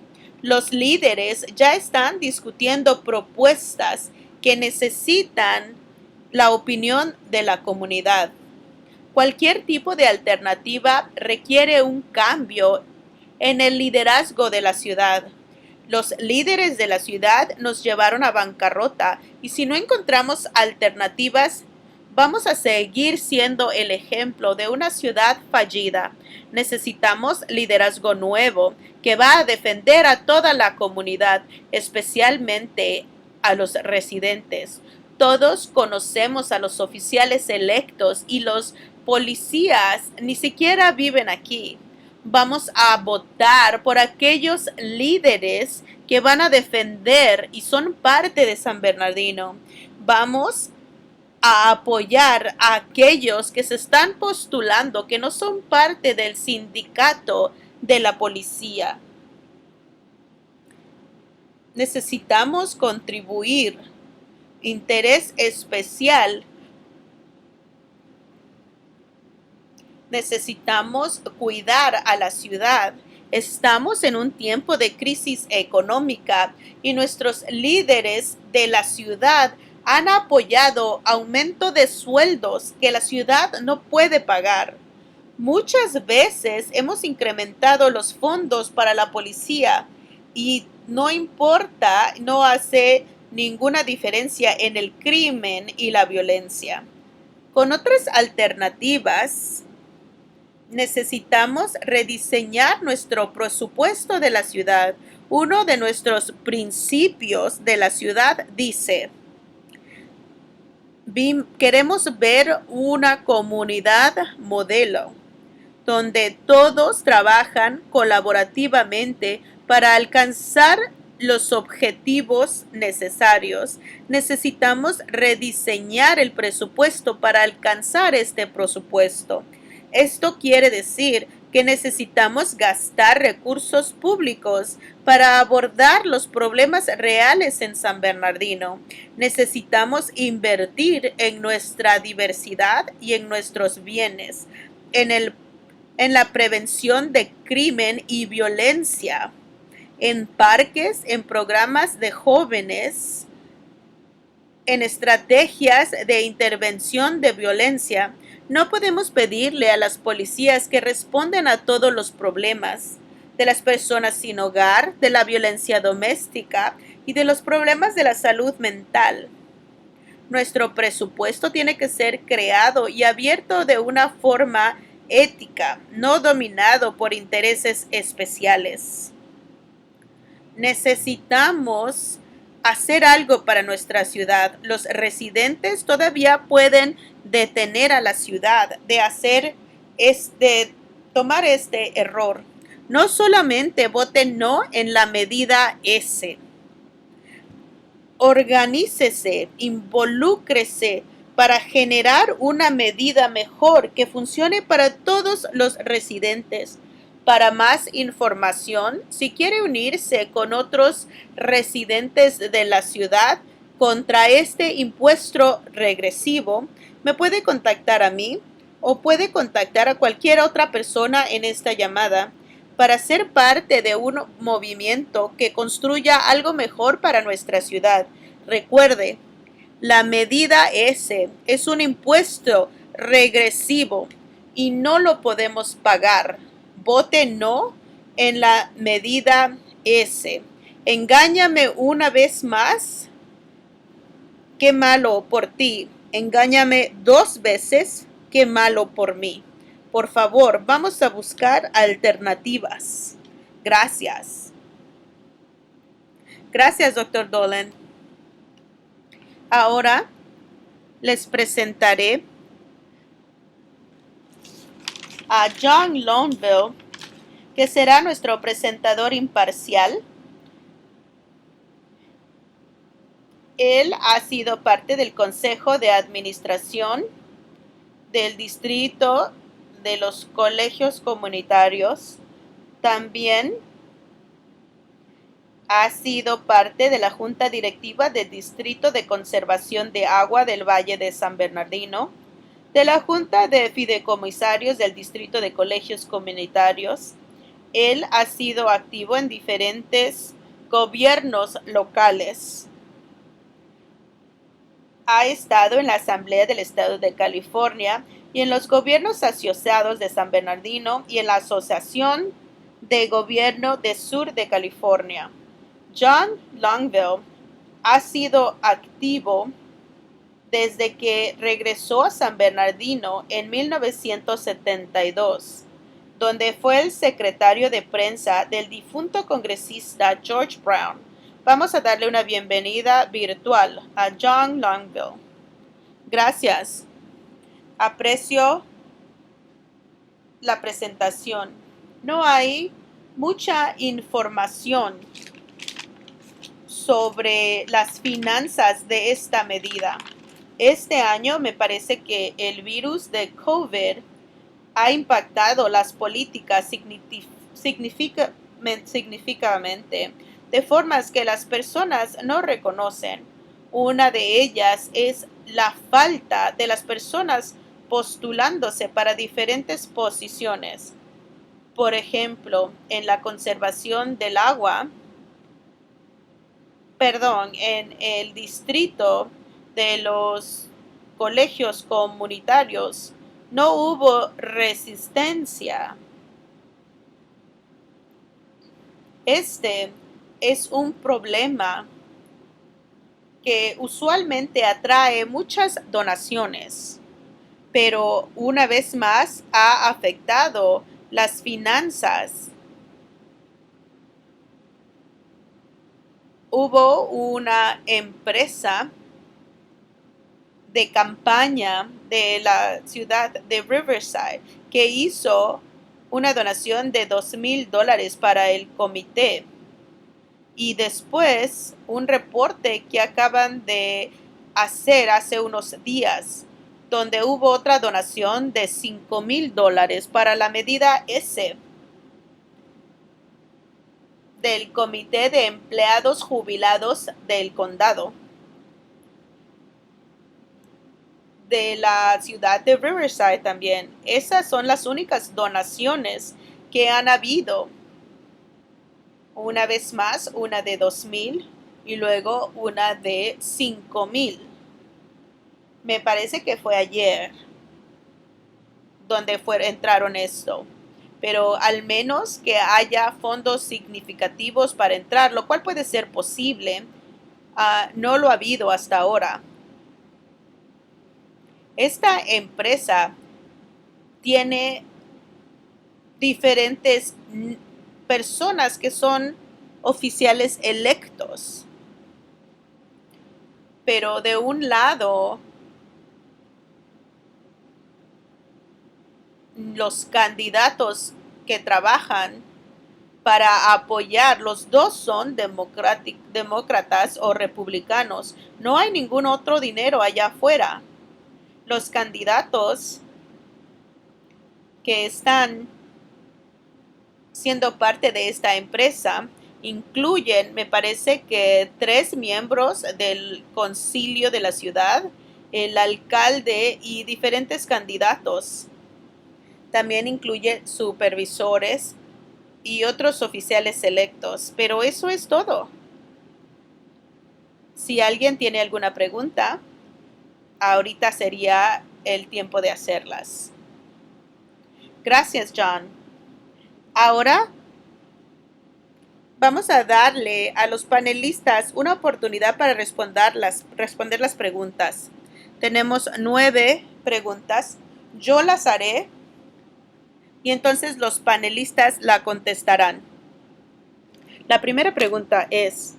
Los líderes ya están discutiendo propuestas que necesitan la opinión de la comunidad. Cualquier tipo de alternativa requiere un cambio en el liderazgo de la ciudad. Los líderes de la ciudad nos llevaron a bancarrota y si no encontramos alternativas, vamos a seguir siendo el ejemplo de una ciudad fallida. Necesitamos liderazgo nuevo que va a defender a toda la comunidad, especialmente a los residentes. Todos conocemos a los oficiales electos y los policías ni siquiera viven aquí. Vamos a votar por aquellos líderes que van a defender y son parte de San Bernardino. Vamos a apoyar a aquellos que se están postulando, que no son parte del sindicato de la policía. Necesitamos contribuir interés especial. Necesitamos cuidar a la ciudad. Estamos en un tiempo de crisis económica y nuestros líderes de la ciudad han apoyado aumento de sueldos que la ciudad no puede pagar. Muchas veces hemos incrementado los fondos para la policía y no importa, no hace ninguna diferencia en el crimen y la violencia. Con otras alternativas, necesitamos rediseñar nuestro presupuesto de la ciudad. Uno de nuestros principios de la ciudad dice: queremos ver una comunidad modelo donde todos trabajan colaborativamente para alcanzar los objetivos necesarios. Necesitamos rediseñar el presupuesto para alcanzar este presupuesto. Esto quiere decir que necesitamos gastar recursos públicos para abordar los problemas reales en San Bernardino. Necesitamos invertir en nuestra diversidad y en nuestros bienes, en la prevención de crimen y violencia, en parques, en programas de jóvenes, en estrategias de intervención de violencia. No podemos pedirle a las policías que respondan a todos los problemas de las personas sin hogar, de la violencia doméstica y de los problemas de la salud mental. Nuestro presupuesto tiene que ser creado y abierto de una forma ética, no dominado por intereses especiales. Necesitamos hacer algo para nuestra ciudad. Los residentes todavía pueden detener a la ciudad de tomar este error. No solamente voten no en la medida S. Organícese, involúcrese para generar una medida mejor que funcione para todos los residentes. Para más información, si quiere unirse con otros residentes de la ciudad contra este impuesto regresivo, me puede contactar a mí o puede contactar a cualquier otra persona en esta llamada para ser parte de un movimiento que construya algo mejor para nuestra ciudad. Recuerde, la medida S es un impuesto regresivo y no lo podemos pagar. Vote no en la medida S. Engáñame una vez más, qué malo por ti. Engáñame 2 veces, qué malo por mí. Por favor, vamos a buscar alternativas. Gracias. Gracias, Dr. Dolan. Ahora les presentaré a John Loneville, que será nuestro presentador imparcial. Él ha sido parte del Consejo de Administración del Distrito de los Colegios Comunitarios. También ha sido parte de la Junta Directiva del Distrito de Conservación de Agua del Valle de San Bernardino, de la Junta de Fideicomisarios del Distrito de Colegios Comunitarios. Él ha sido activo en diferentes gobiernos locales. Ha estado en la Asamblea del Estado de California y en los gobiernos asociados de San Bernardino y en la Asociación de Gobierno de Sur de California. John Loneville ha sido activo desde que regresó a San Bernardino en 1972, donde fue el secretario de prensa del difunto congresista George Brown. Vamos a darle una bienvenida virtual a John Loneville. Gracias. Aprecio la presentación. No hay mucha información sobre las finanzas de esta medida. Este año me parece que el virus de COVID ha impactado las políticas significativamente, de formas que las personas no reconocen. Una de ellas es la falta de las personas postulándose para diferentes posiciones. Por ejemplo, en la conservación del agua, en el distrito de los colegios comunitarios, no hubo resistencia. Este es un problema que usualmente atrae muchas donaciones, pero una vez más ha afectado las finanzas. Hubo una empresa de campaña de la ciudad de Riverside que hizo una donación de $2,000 para el comité. Y después un reporte que acaban de hacer hace unos días, donde hubo otra donación de $5,000 para la medida S del Comité de Empleados Jubilados del Condado de la ciudad de Riverside también. Esas son las únicas donaciones que han habido. Una vez más, una de $2,000 y luego una de $5,000. Me parece que fue ayer donde entraron esto. Pero al menos que haya fondos significativos para entrar, lo cual puede ser posible, no lo ha habido hasta ahora. Esta empresa tiene diferentes personas que son oficiales electos. Pero de un lado, los candidatos que trabajan para apoyar, los dos son demócratas o republicanos. No hay ningún otro dinero allá afuera. Los candidatos que están siendo parte de esta empresa incluyen, me parece que 3 miembros del concilio de la ciudad, el alcalde y diferentes candidatos. También incluye supervisores y otros oficiales electos, pero eso es todo. Si alguien tiene alguna pregunta, ahorita sería el tiempo de hacerlas. Gracias, John. Ahora vamos a darle a los panelistas una oportunidad para responder las preguntas. Tenemos 9 preguntas. Yo las haré y entonces los panelistas la contestarán. La primera pregunta es: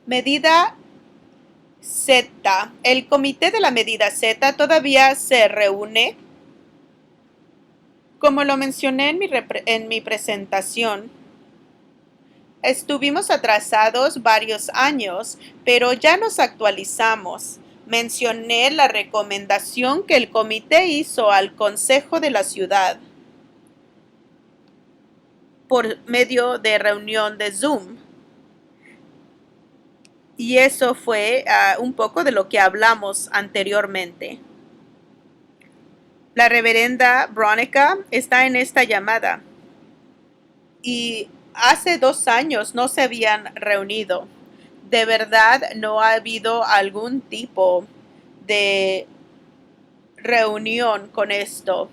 medida Z. El comité de la medida Z todavía se reúne. Como lo mencioné en mi presentación, estuvimos atrasados varios años, pero ya nos actualizamos. Mencioné la recomendación que el comité hizo al Consejo de la Ciudad por medio de reunión de Zoom. Y eso fue un poco de lo que hablamos anteriormente. La reverenda Bronica está en esta llamada. Y hace 2 años no se habían reunido. De verdad no ha habido algún tipo de reunión con esto.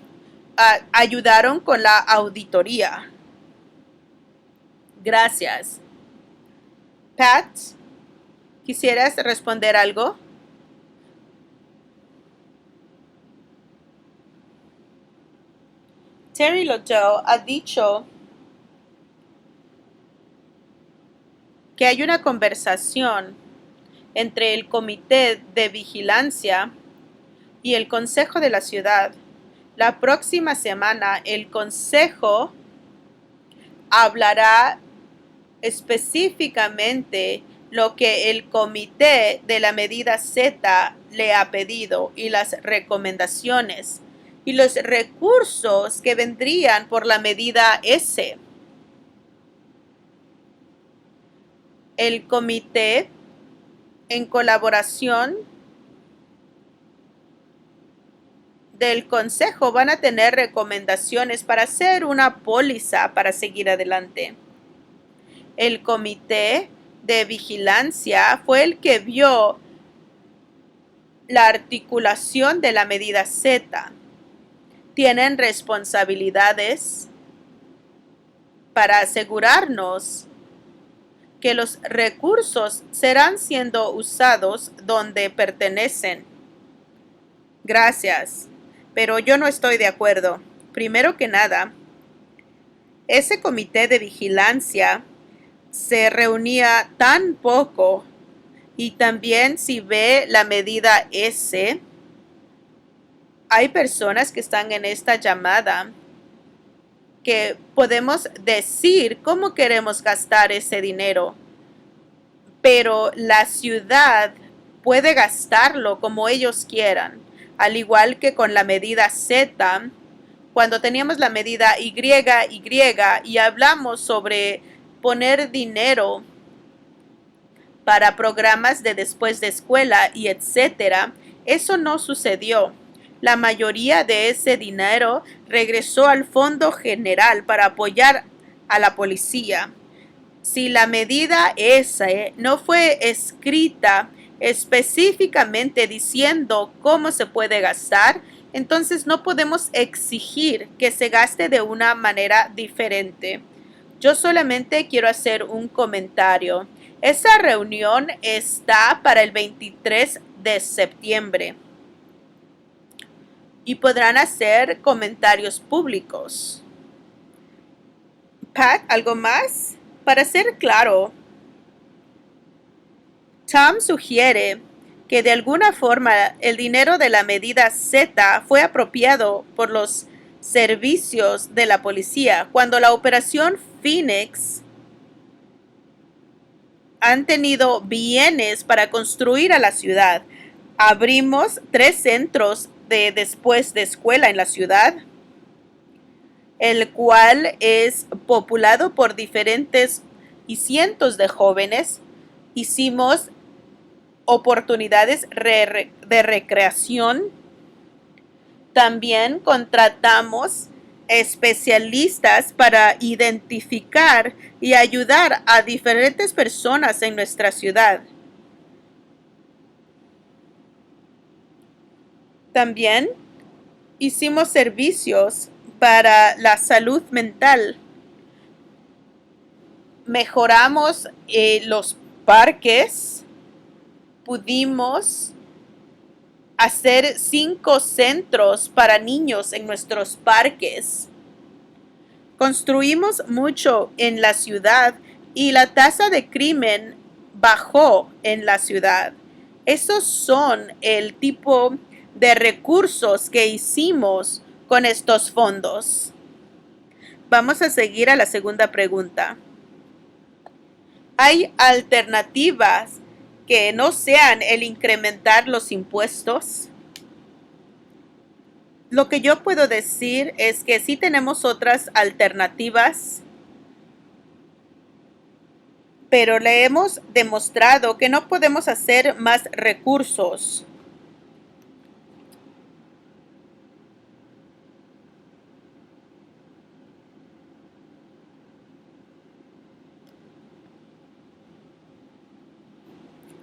Ayudaron con la auditoría. Gracias. Pat, ¿quisieras responder algo? Terry Lotto ha dicho que hay una conversación entre el Comité de Vigilancia y el Consejo de la Ciudad. La próxima semana el Consejo hablará específicamente lo que el Comité de la Medida Z le ha pedido y las recomendaciones y los recursos que vendrían por la medida S. El comité, en colaboración del consejo, van a tener recomendaciones para hacer una póliza para seguir adelante. El comité de vigilancia fue el que vio la articulación de la medida Z. Tienen responsabilidades para asegurarnos que los recursos serán siendo usados donde pertenecen. Gracias, pero yo no estoy de acuerdo. Primero que nada, ese comité de vigilancia se reunía tan poco y también si ve la medida S, hay personas que están en esta llamada que podemos decir cómo queremos gastar ese dinero, pero la ciudad puede gastarlo como ellos quieran, al igual que con la medida Z, cuando teníamos la medida Y y hablamos sobre poner dinero para programas de después de escuela y etcétera, eso no sucedió. La mayoría de ese dinero regresó al Fondo General para apoyar a la policía. Si la medida esa no fue escrita específicamente diciendo cómo se puede gastar, entonces no podemos exigir que se gaste de una manera diferente. Yo solamente quiero hacer un comentario. Esa reunión está para el 23 de septiembre y podrán hacer comentarios públicos. Pat, ¿algo más? Para ser claro, Tom sugiere que de alguna forma el dinero de la medida Z fue apropiado por los servicios de la policía cuando la operación Phoenix han tenido bienes para construir a la ciudad. Abrimos 3 centros de después de escuela en la ciudad, el cual es populado por diferentes y cientos de jóvenes. Hicimos oportunidades de recreación. También contratamos especialistas para identificar y ayudar a diferentes personas en nuestra ciudad. También hicimos servicios para la salud mental. Mejoramos los parques. Pudimos hacer 5 centros para niños en nuestros parques. Construimos mucho en la ciudad y la tasa de crimen bajó en la ciudad. Esos son el tipo de recursos que hicimos con estos fondos. Vamos a seguir a la segunda pregunta. ¿Hay alternativas que no sean el incrementar los impuestos? Lo que yo puedo decir es que sí tenemos otras alternativas, pero le hemos demostrado que no podemos hacer más recursos.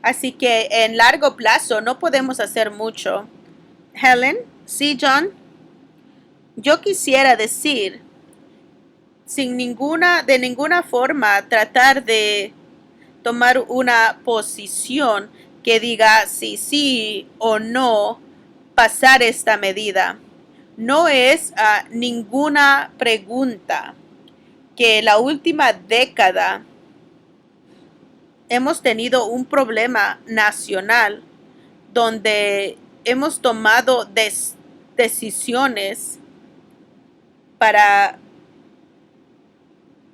Así que en largo plazo no podemos hacer mucho. Helen, sí, John. Yo quisiera decir, de ninguna forma tratar de tomar una posición que diga si sí o no pasar esta medida. No es ninguna pregunta que la última década hemos tenido un problema nacional donde hemos tomado decisiones para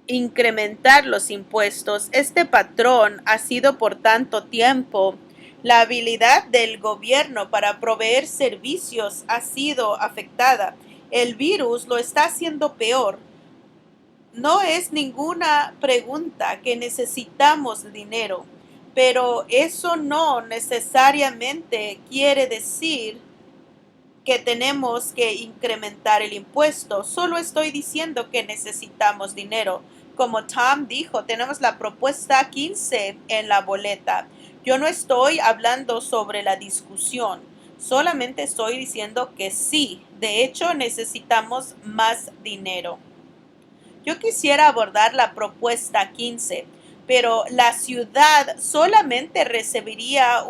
incrementar los impuestos. Este patrón ha sido por tanto tiempo. La habilidad del gobierno para proveer servicios ha sido afectada. El virus lo está haciendo peor. No es ninguna pregunta que necesitamos dinero, pero eso no necesariamente quiere decir que tenemos que incrementar el impuesto. Solo estoy diciendo que necesitamos dinero. Como Tom dijo, tenemos la propuesta 15 en la boleta. Yo no estoy hablando sobre la discusión. Solamente estoy diciendo que sí, de hecho necesitamos más dinero. Yo quisiera abordar la propuesta 15, pero la ciudad solamente recibiría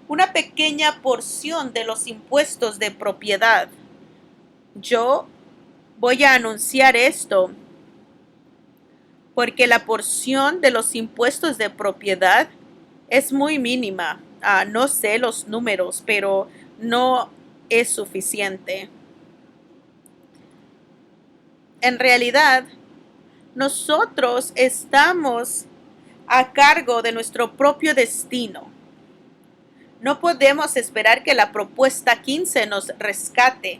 una pequeña porción de los impuestos de propiedad. Yo voy a anunciar esto porque la porción de los impuestos de propiedad es muy mínima. No sé los números, pero no es suficiente. En realidad, nosotros estamos a cargo de nuestro propio destino. No podemos esperar que la propuesta 15 nos rescate.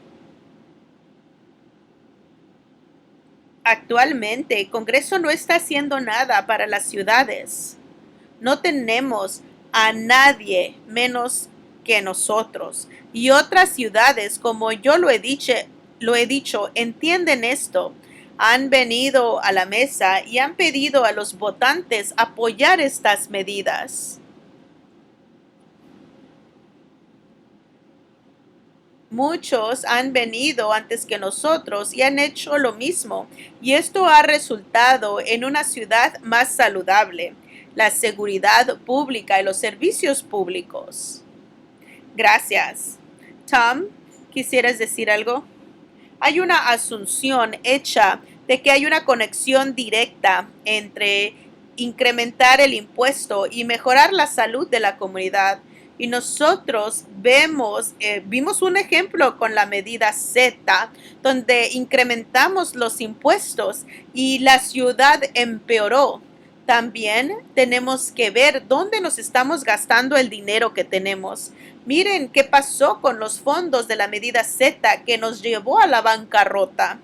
Actualmente, el Congreso no está haciendo nada para las ciudades. No tenemos a nadie menos que nosotros. Y otras ciudades, como yo lo he dicho, entienden esto. Han venido a la mesa y han pedido a los votantes apoyar estas medidas. Muchos han venido antes que nosotros y han hecho lo mismo, y esto ha resultado en una ciudad más saludable, la seguridad pública y los servicios públicos. Gracias. Tom, ¿quisieras decir algo? Hay una asunción hecha de que hay una conexión directa entre incrementar el impuesto y mejorar la salud de la comunidad. Y nosotros vimos un ejemplo con la medida Z, donde incrementamos los impuestos y la ciudad empeoró. También tenemos que ver dónde nos estamos gastando el dinero que tenemos. Miren qué pasó con los fondos de la medida Z que nos llevó a la bancarrota.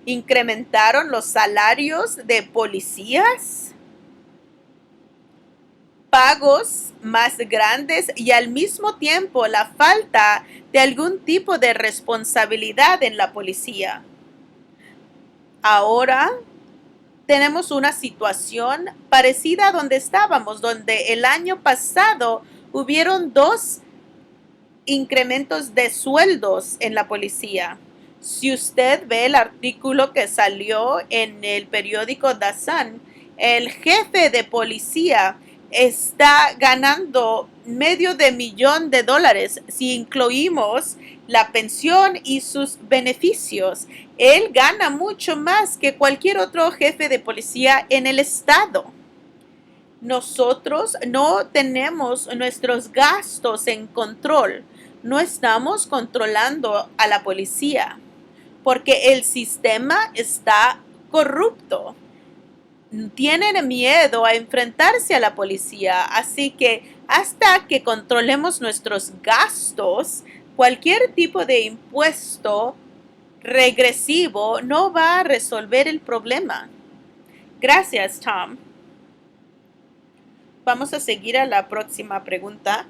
Incrementaron los salarios de policías, pagos más grandes y al mismo tiempo la falta de algún tipo de responsabilidad en la policía. Ahora tenemos una situación parecida a donde estábamos, donde el año pasado hubieron 2 incrementos de sueldos en la policía. Si usted ve el artículo que salió en el periódico The Sun, el jefe de policía está ganando $500,000 si incluimos la pensión y sus beneficios. Él gana mucho más que cualquier otro jefe de policía en el estado. Nosotros no tenemos nuestros gastos en control. No estamos controlando a la policía porque el sistema está corrupto. Tienen miedo a enfrentarse a la policía, así que hasta que controlemos nuestros gastos, cualquier tipo de impuesto regresivo no va a resolver el problema. Gracias, Tom. Vamos a seguir a la próxima pregunta.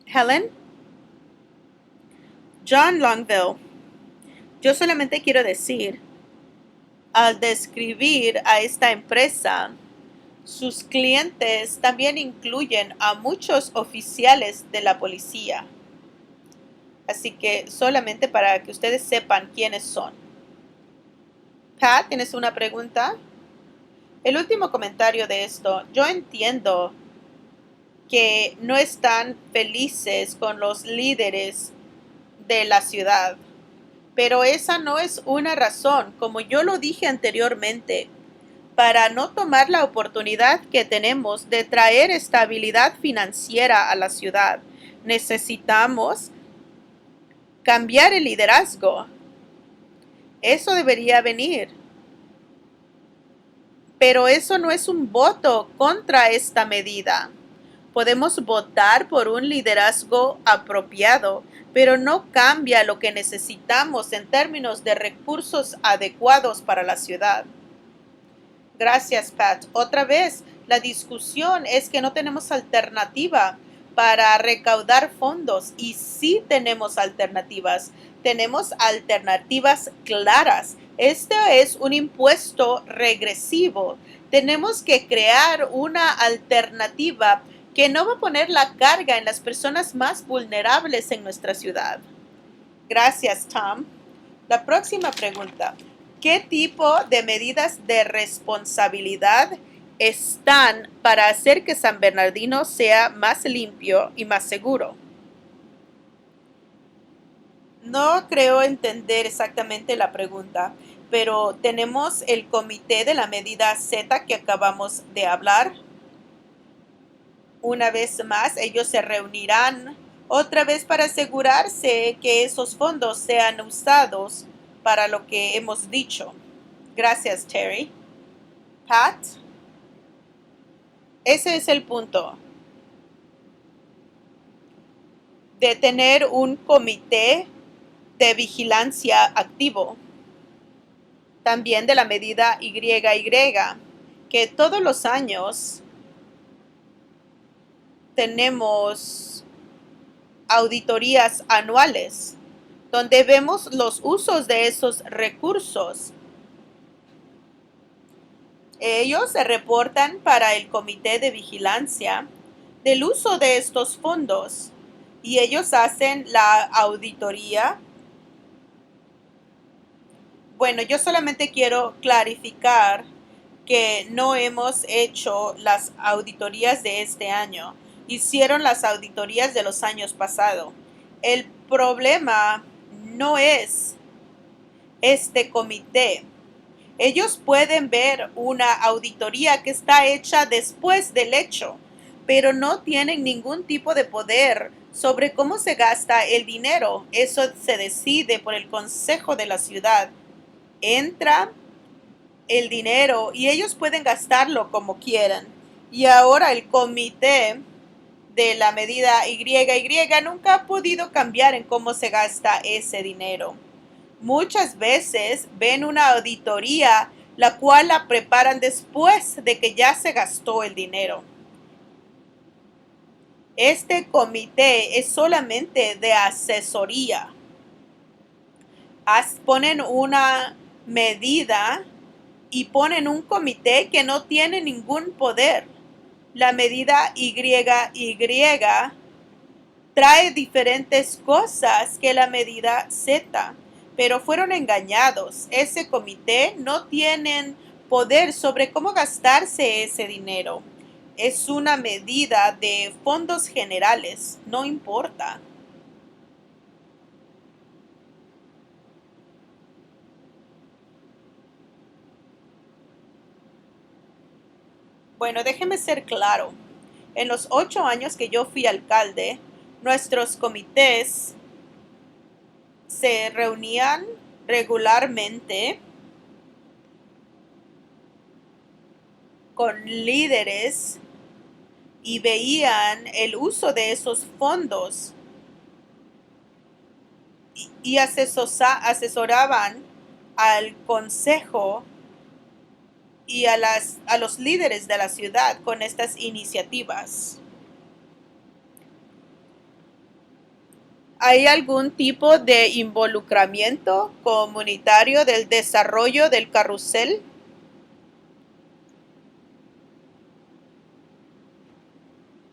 Helen. John Longville. Yo solamente quiero decir, al describir a esta empresa, sus clientes también incluyen a muchos oficiales de la policía. Así que solamente para que ustedes sepan quiénes son. Pat, ¿tienes una pregunta? El último comentario de esto, yo entiendo que no están felices con los líderes de la ciudad, pero esa no es una razón, como yo lo dije anteriormente, para no tomar la oportunidad que tenemos de traer estabilidad financiera a la ciudad. Necesitamos cambiar el liderazgo. Eso debería venir. Pero eso no es un voto contra esta medida. Podemos votar por un liderazgo apropiado, pero no cambia lo que necesitamos en términos de recursos adecuados para la ciudad. Gracias, Pat. Otra vez, la discusión es que no tenemos alternativa para recaudar fondos y sí tenemos alternativas. Tenemos alternativas claras. Este es un impuesto regresivo. Tenemos que crear una alternativa que no va a poner la carga en las personas más vulnerables en nuestra ciudad. Gracias, Tom. La próxima pregunta. ¿Qué tipo de medidas de responsabilidad están para hacer que San Bernardino sea más limpio y más seguro? No creo entender exactamente la pregunta, pero tenemos el comité de la medida Z que acabamos de hablar. Una vez más, ellos se reunirán otra vez para asegurarse que esos fondos sean usados para lo que hemos dicho. Gracias, Terry. Pat, ese es el punto, de tener un comité de vigilancia activo. También de la medida YY, que todos los años tenemos auditorías anuales donde vemos los usos de esos recursos. Ellos se reportan para el comité de vigilancia del uso de estos fondos y ellos hacen la auditoría. Bueno, yo solamente quiero clarificar que no hemos hecho las auditorías de este año. Hicieron las auditorías de los años pasados. El problema no es este comité. Ellos pueden ver una auditoría que está hecha después del hecho, pero no tienen ningún tipo de poder sobre cómo se gasta el dinero. Eso se decide por el consejo de la ciudad. Entra el dinero y ellos pueden gastarlo como quieran. Y ahora el comité de la medida YY nunca ha podido cambiar en cómo se gasta ese dinero. Muchas veces ven una auditoría la cual la preparan después de que ya se gastó el dinero. Este comité es solamente de asesoría. Ponen una medida y ponen un comité que no tiene ningún poder. La medida YY trae diferentes cosas que la medida Z, pero fueron engañados. Ese comité no tiene poder sobre cómo gastarse ese dinero. Es una medida de fondos generales, no importa. Bueno, déjeme ser claro. En los 8 años que yo fui alcalde, nuestros comités se reunían regularmente con líderes y veían el uso de esos fondos y asesoraban al consejo y a los líderes de la ciudad con estas iniciativas. ¿Hay algún tipo de involucramiento comunitario del desarrollo del carrusel?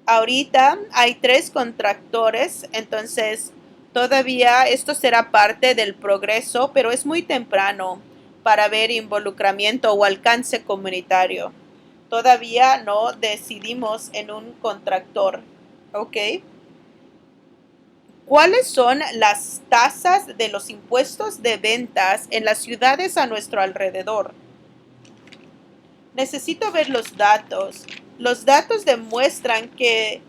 Ahorita hay 3 contractores, entonces todavía esto será parte del progreso, pero es muy temprano para ver involucramiento o alcance comunitario. Todavía no decidimos en un contractor, ¿ok? ¿Cuáles son las tasas de los impuestos de ventas en las ciudades a nuestro alrededor? Necesito ver los datos. Los datos demuestran que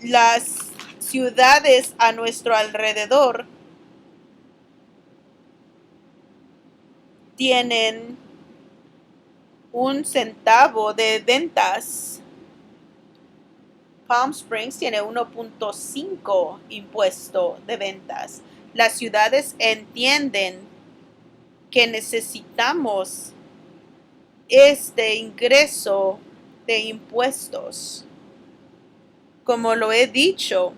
las ciudades a nuestro alrededor tienen 1 centavo de ventas. Palm Springs tiene 1.5 impuesto de ventas. Las ciudades entienden que necesitamos este ingreso de impuestos. Como lo he dicho,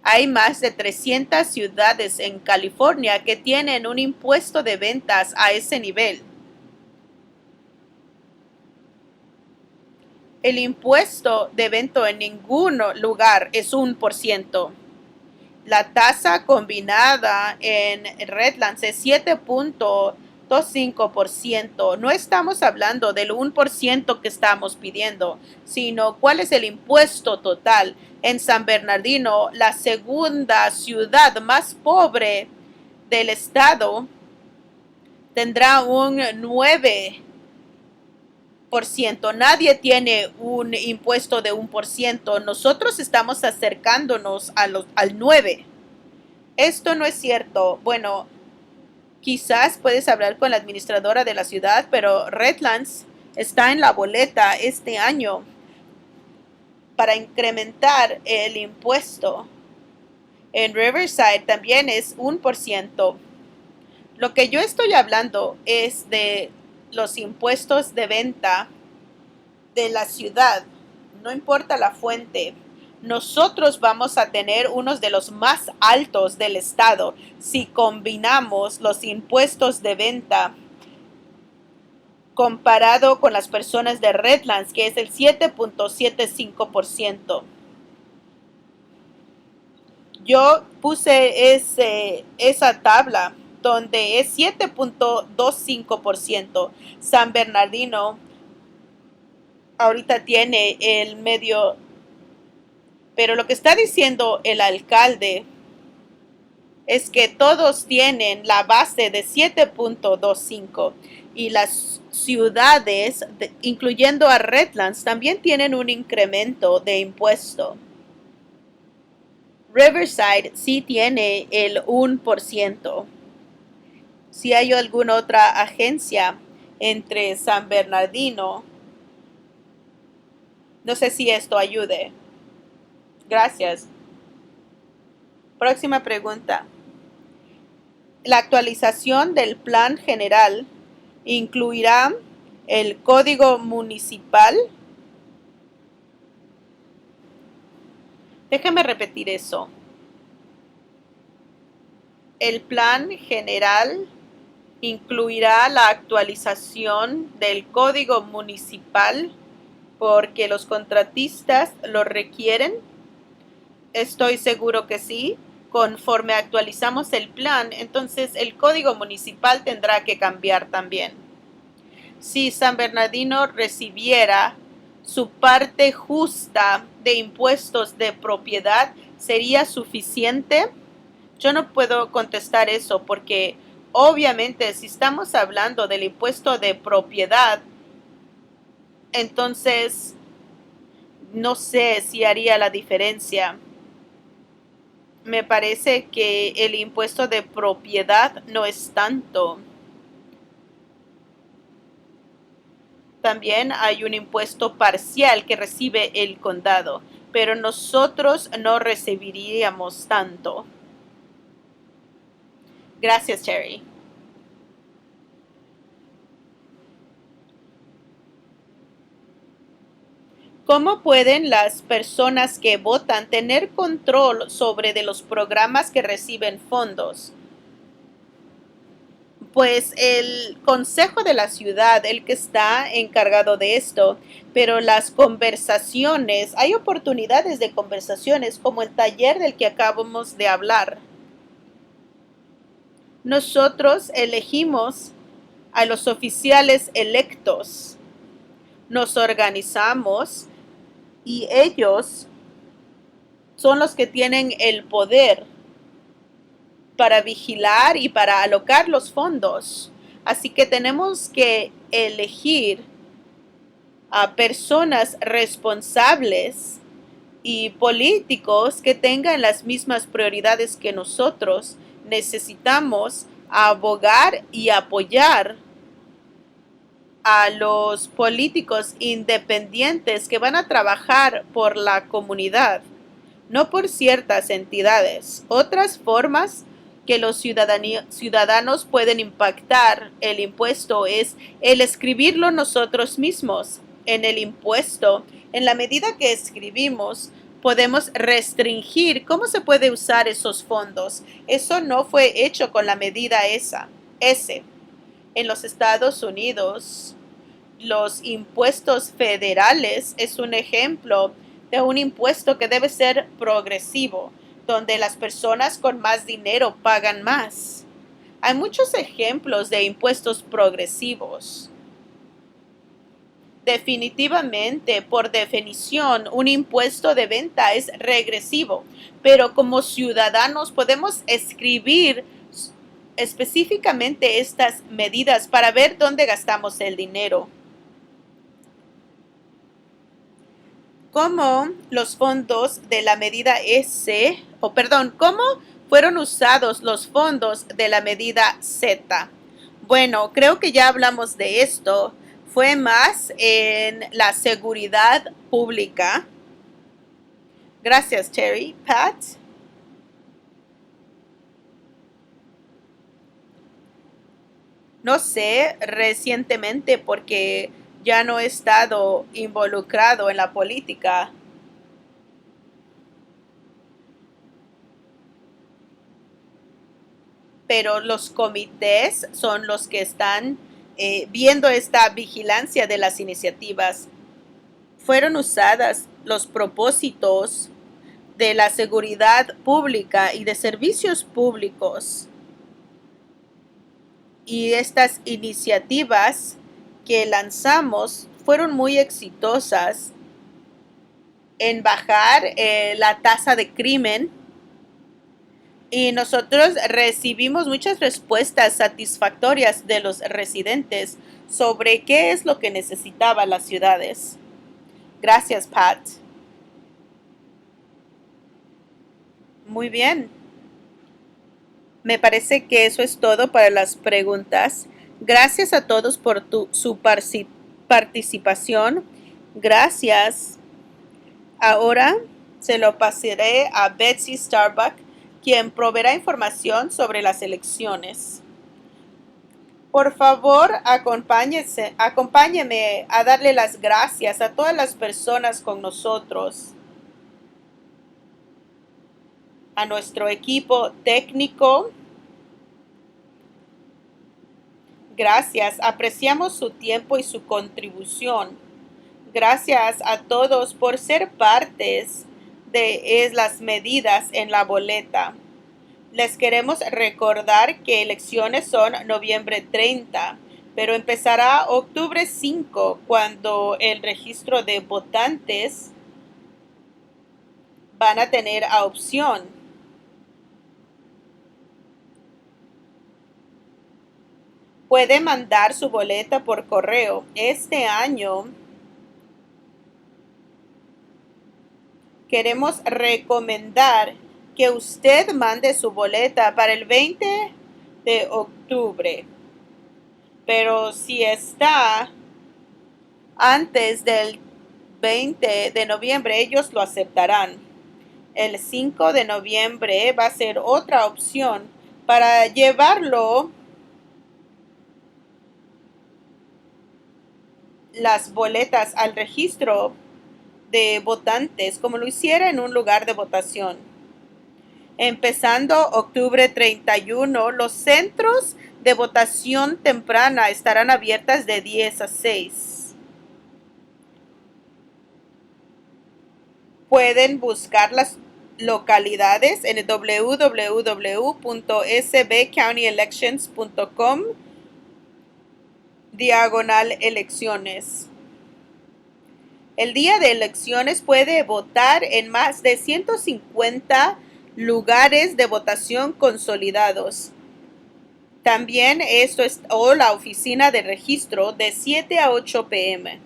hay más de 300 ciudades en California que tienen un impuesto de ventas a ese nivel. El impuesto de venta en ningún lugar es 1%. La tasa combinada en Redlands es 7.25%. No estamos hablando del 1% que estamos pidiendo, sino cuál es el impuesto total. En San Bernardino, la segunda ciudad más pobre del estado, tendrá un 9%. Nadie tiene un impuesto de 1%. Nosotros estamos acercándonos al 9%. Esto no es cierto. Bueno, quizás puedes hablar con la administradora de la ciudad, pero Redlands está en la boleta este año para incrementar el impuesto. En Riverside también es 1%. Lo que yo estoy hablando es de los impuestos de venta de la ciudad. No importa la fuente. Nosotros vamos a tener unos de los más altos del estado si combinamos los impuestos de venta comparado con las personas de Redlands, que es el 7.75%. Yo puse esa tabla donde es 7.25%. San Bernardino ahorita tiene el medio, pero lo que está diciendo el alcalde es que todos tienen la base de 7.25 y las ciudades, incluyendo a Redlands, también tienen un incremento de impuesto. Riverside sí tiene el 1%. Si hay alguna otra agencia entre San Bernardino, no sé si esto ayude. Gracias. Próxima pregunta. La actualización del plan general incluirá el código municipal. Déjeme repetir eso. El plan general incluirá la actualización del código municipal porque los contratistas lo requieren. Estoy seguro que sí. Conforme actualizamos el plan, entonces el código municipal tendrá que cambiar también. Si San Bernardino recibiera su parte justa de impuestos de propiedad, ¿sería suficiente? Yo no puedo contestar eso porque obviamente si estamos hablando del impuesto de propiedad, entonces no sé si haría la diferencia. Me parece que el impuesto de propiedad no es tanto. También hay un impuesto parcial que recibe el condado, pero nosotros no recibiríamos tanto. Gracias, Terry. ¿Cómo pueden las personas que votan tener control sobre de los programas que reciben fondos? Pues el consejo de la ciudad, el que está encargado de esto, pero las conversaciones, hay oportunidades de conversaciones como el taller del que acabamos de hablar. Nosotros elegimos a los oficiales electos, nos organizamos y ellos son los que tienen el poder para vigilar y para alocar los fondos. Así que tenemos que elegir a personas responsables y políticos que tengan las mismas prioridades que nosotros. Necesitamos abogar y apoyar a los políticos independientes que van a trabajar por la comunidad, no por ciertas entidades. Otras formas que los ciudadanos pueden impactar el impuesto es el escribirlo nosotros mismos. En el impuesto, en la medida que escribimos, podemos restringir cómo se puede usar esos fondos. Eso no fue hecho con la medida ese. En los Estados Unidos, los impuestos federales es un ejemplo de un impuesto que debe ser progresivo, donde las personas con más dinero pagan más. Hay muchos ejemplos de impuestos progresivos. Definitivamente, por definición, un impuesto de venta es regresivo, pero como ciudadanos podemos escribir específicamente estas medidas para ver dónde gastamos el dinero. Cómo los fondos de la medida cómo fueron usados los fondos de la medida Z. Bueno, creo que ya hablamos de esto. Fue más en la seguridad pública. Gracias, Terry. Pat. No sé recientemente porque ya no he estado involucrado en la política. Pero los comités son los que están viendo esta vigilancia de las iniciativas. Fueron usadas los propósitos de la seguridad pública y de servicios públicos. Y estas iniciativas que lanzamos fueron muy exitosas en bajar la tasa de crimen. Y nosotros recibimos muchas respuestas satisfactorias de los residentes sobre qué es lo que necesitaban las ciudades. Gracias, Pat. Muy bien. Me parece que eso es todo para las preguntas. Gracias a todos por su participación. Gracias. Ahora se lo pasaré a Betsy Starbuck, quien proveerá información sobre las elecciones. Por favor, acompáñeme a darle las gracias a todas las personas con nosotros, a nuestro equipo técnico. Gracias, apreciamos su tiempo y su contribución. Gracias a todos por ser partes de las medidas en la boleta. Les queremos recordar que elecciones son noviembre 30, pero empezará octubre 5 cuando el registro de votantes van a tener opción. Puede mandar su boleta por correo. Este año queremos recomendar que usted mande su boleta para el 20 de octubre. Pero si está antes del 20 de noviembre, ellos lo aceptarán. El 5 de noviembre va a ser otra opción para llevarlo las boletas al registro de votantes como lo hiciera en un lugar de votación. Empezando octubre 31, los centros de votación temprana estarán abiertas de 10 a 6. Pueden buscar las localidades en el www.sbcountyelections.com/elecciones. El día de elecciones puede votar en más de 150 lugares de votación consolidados. También esto es la oficina de registro de 7 a 8 p.m.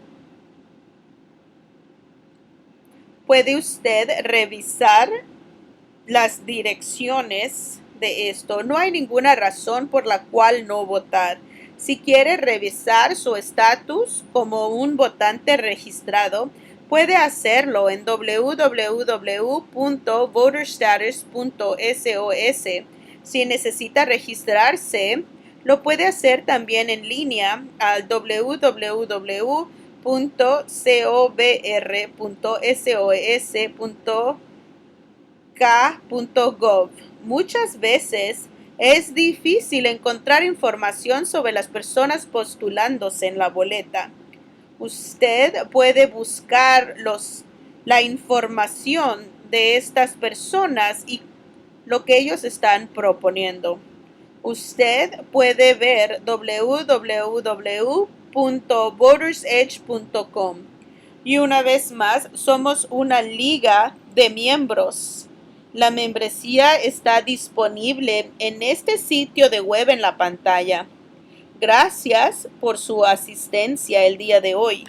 Puede usted revisar las direcciones de esto. No hay ninguna razón por la cual no votar. Si quiere revisar su estatus como un votante registrado, puede hacerlo en www.voterstatus.sos. Si necesita registrarse, lo puede hacer también en línea al www.cobr.sos.gov. Muchas veces es difícil encontrar información sobre las personas postulándose en la boleta. Usted puede buscar la información de estas personas y lo que ellos están proponiendo. Usted puede ver www.votersedge.com. Y una vez más, somos una liga de miembros. La membresía está disponible en este sitio de web en la pantalla. Gracias por su asistencia el día de hoy.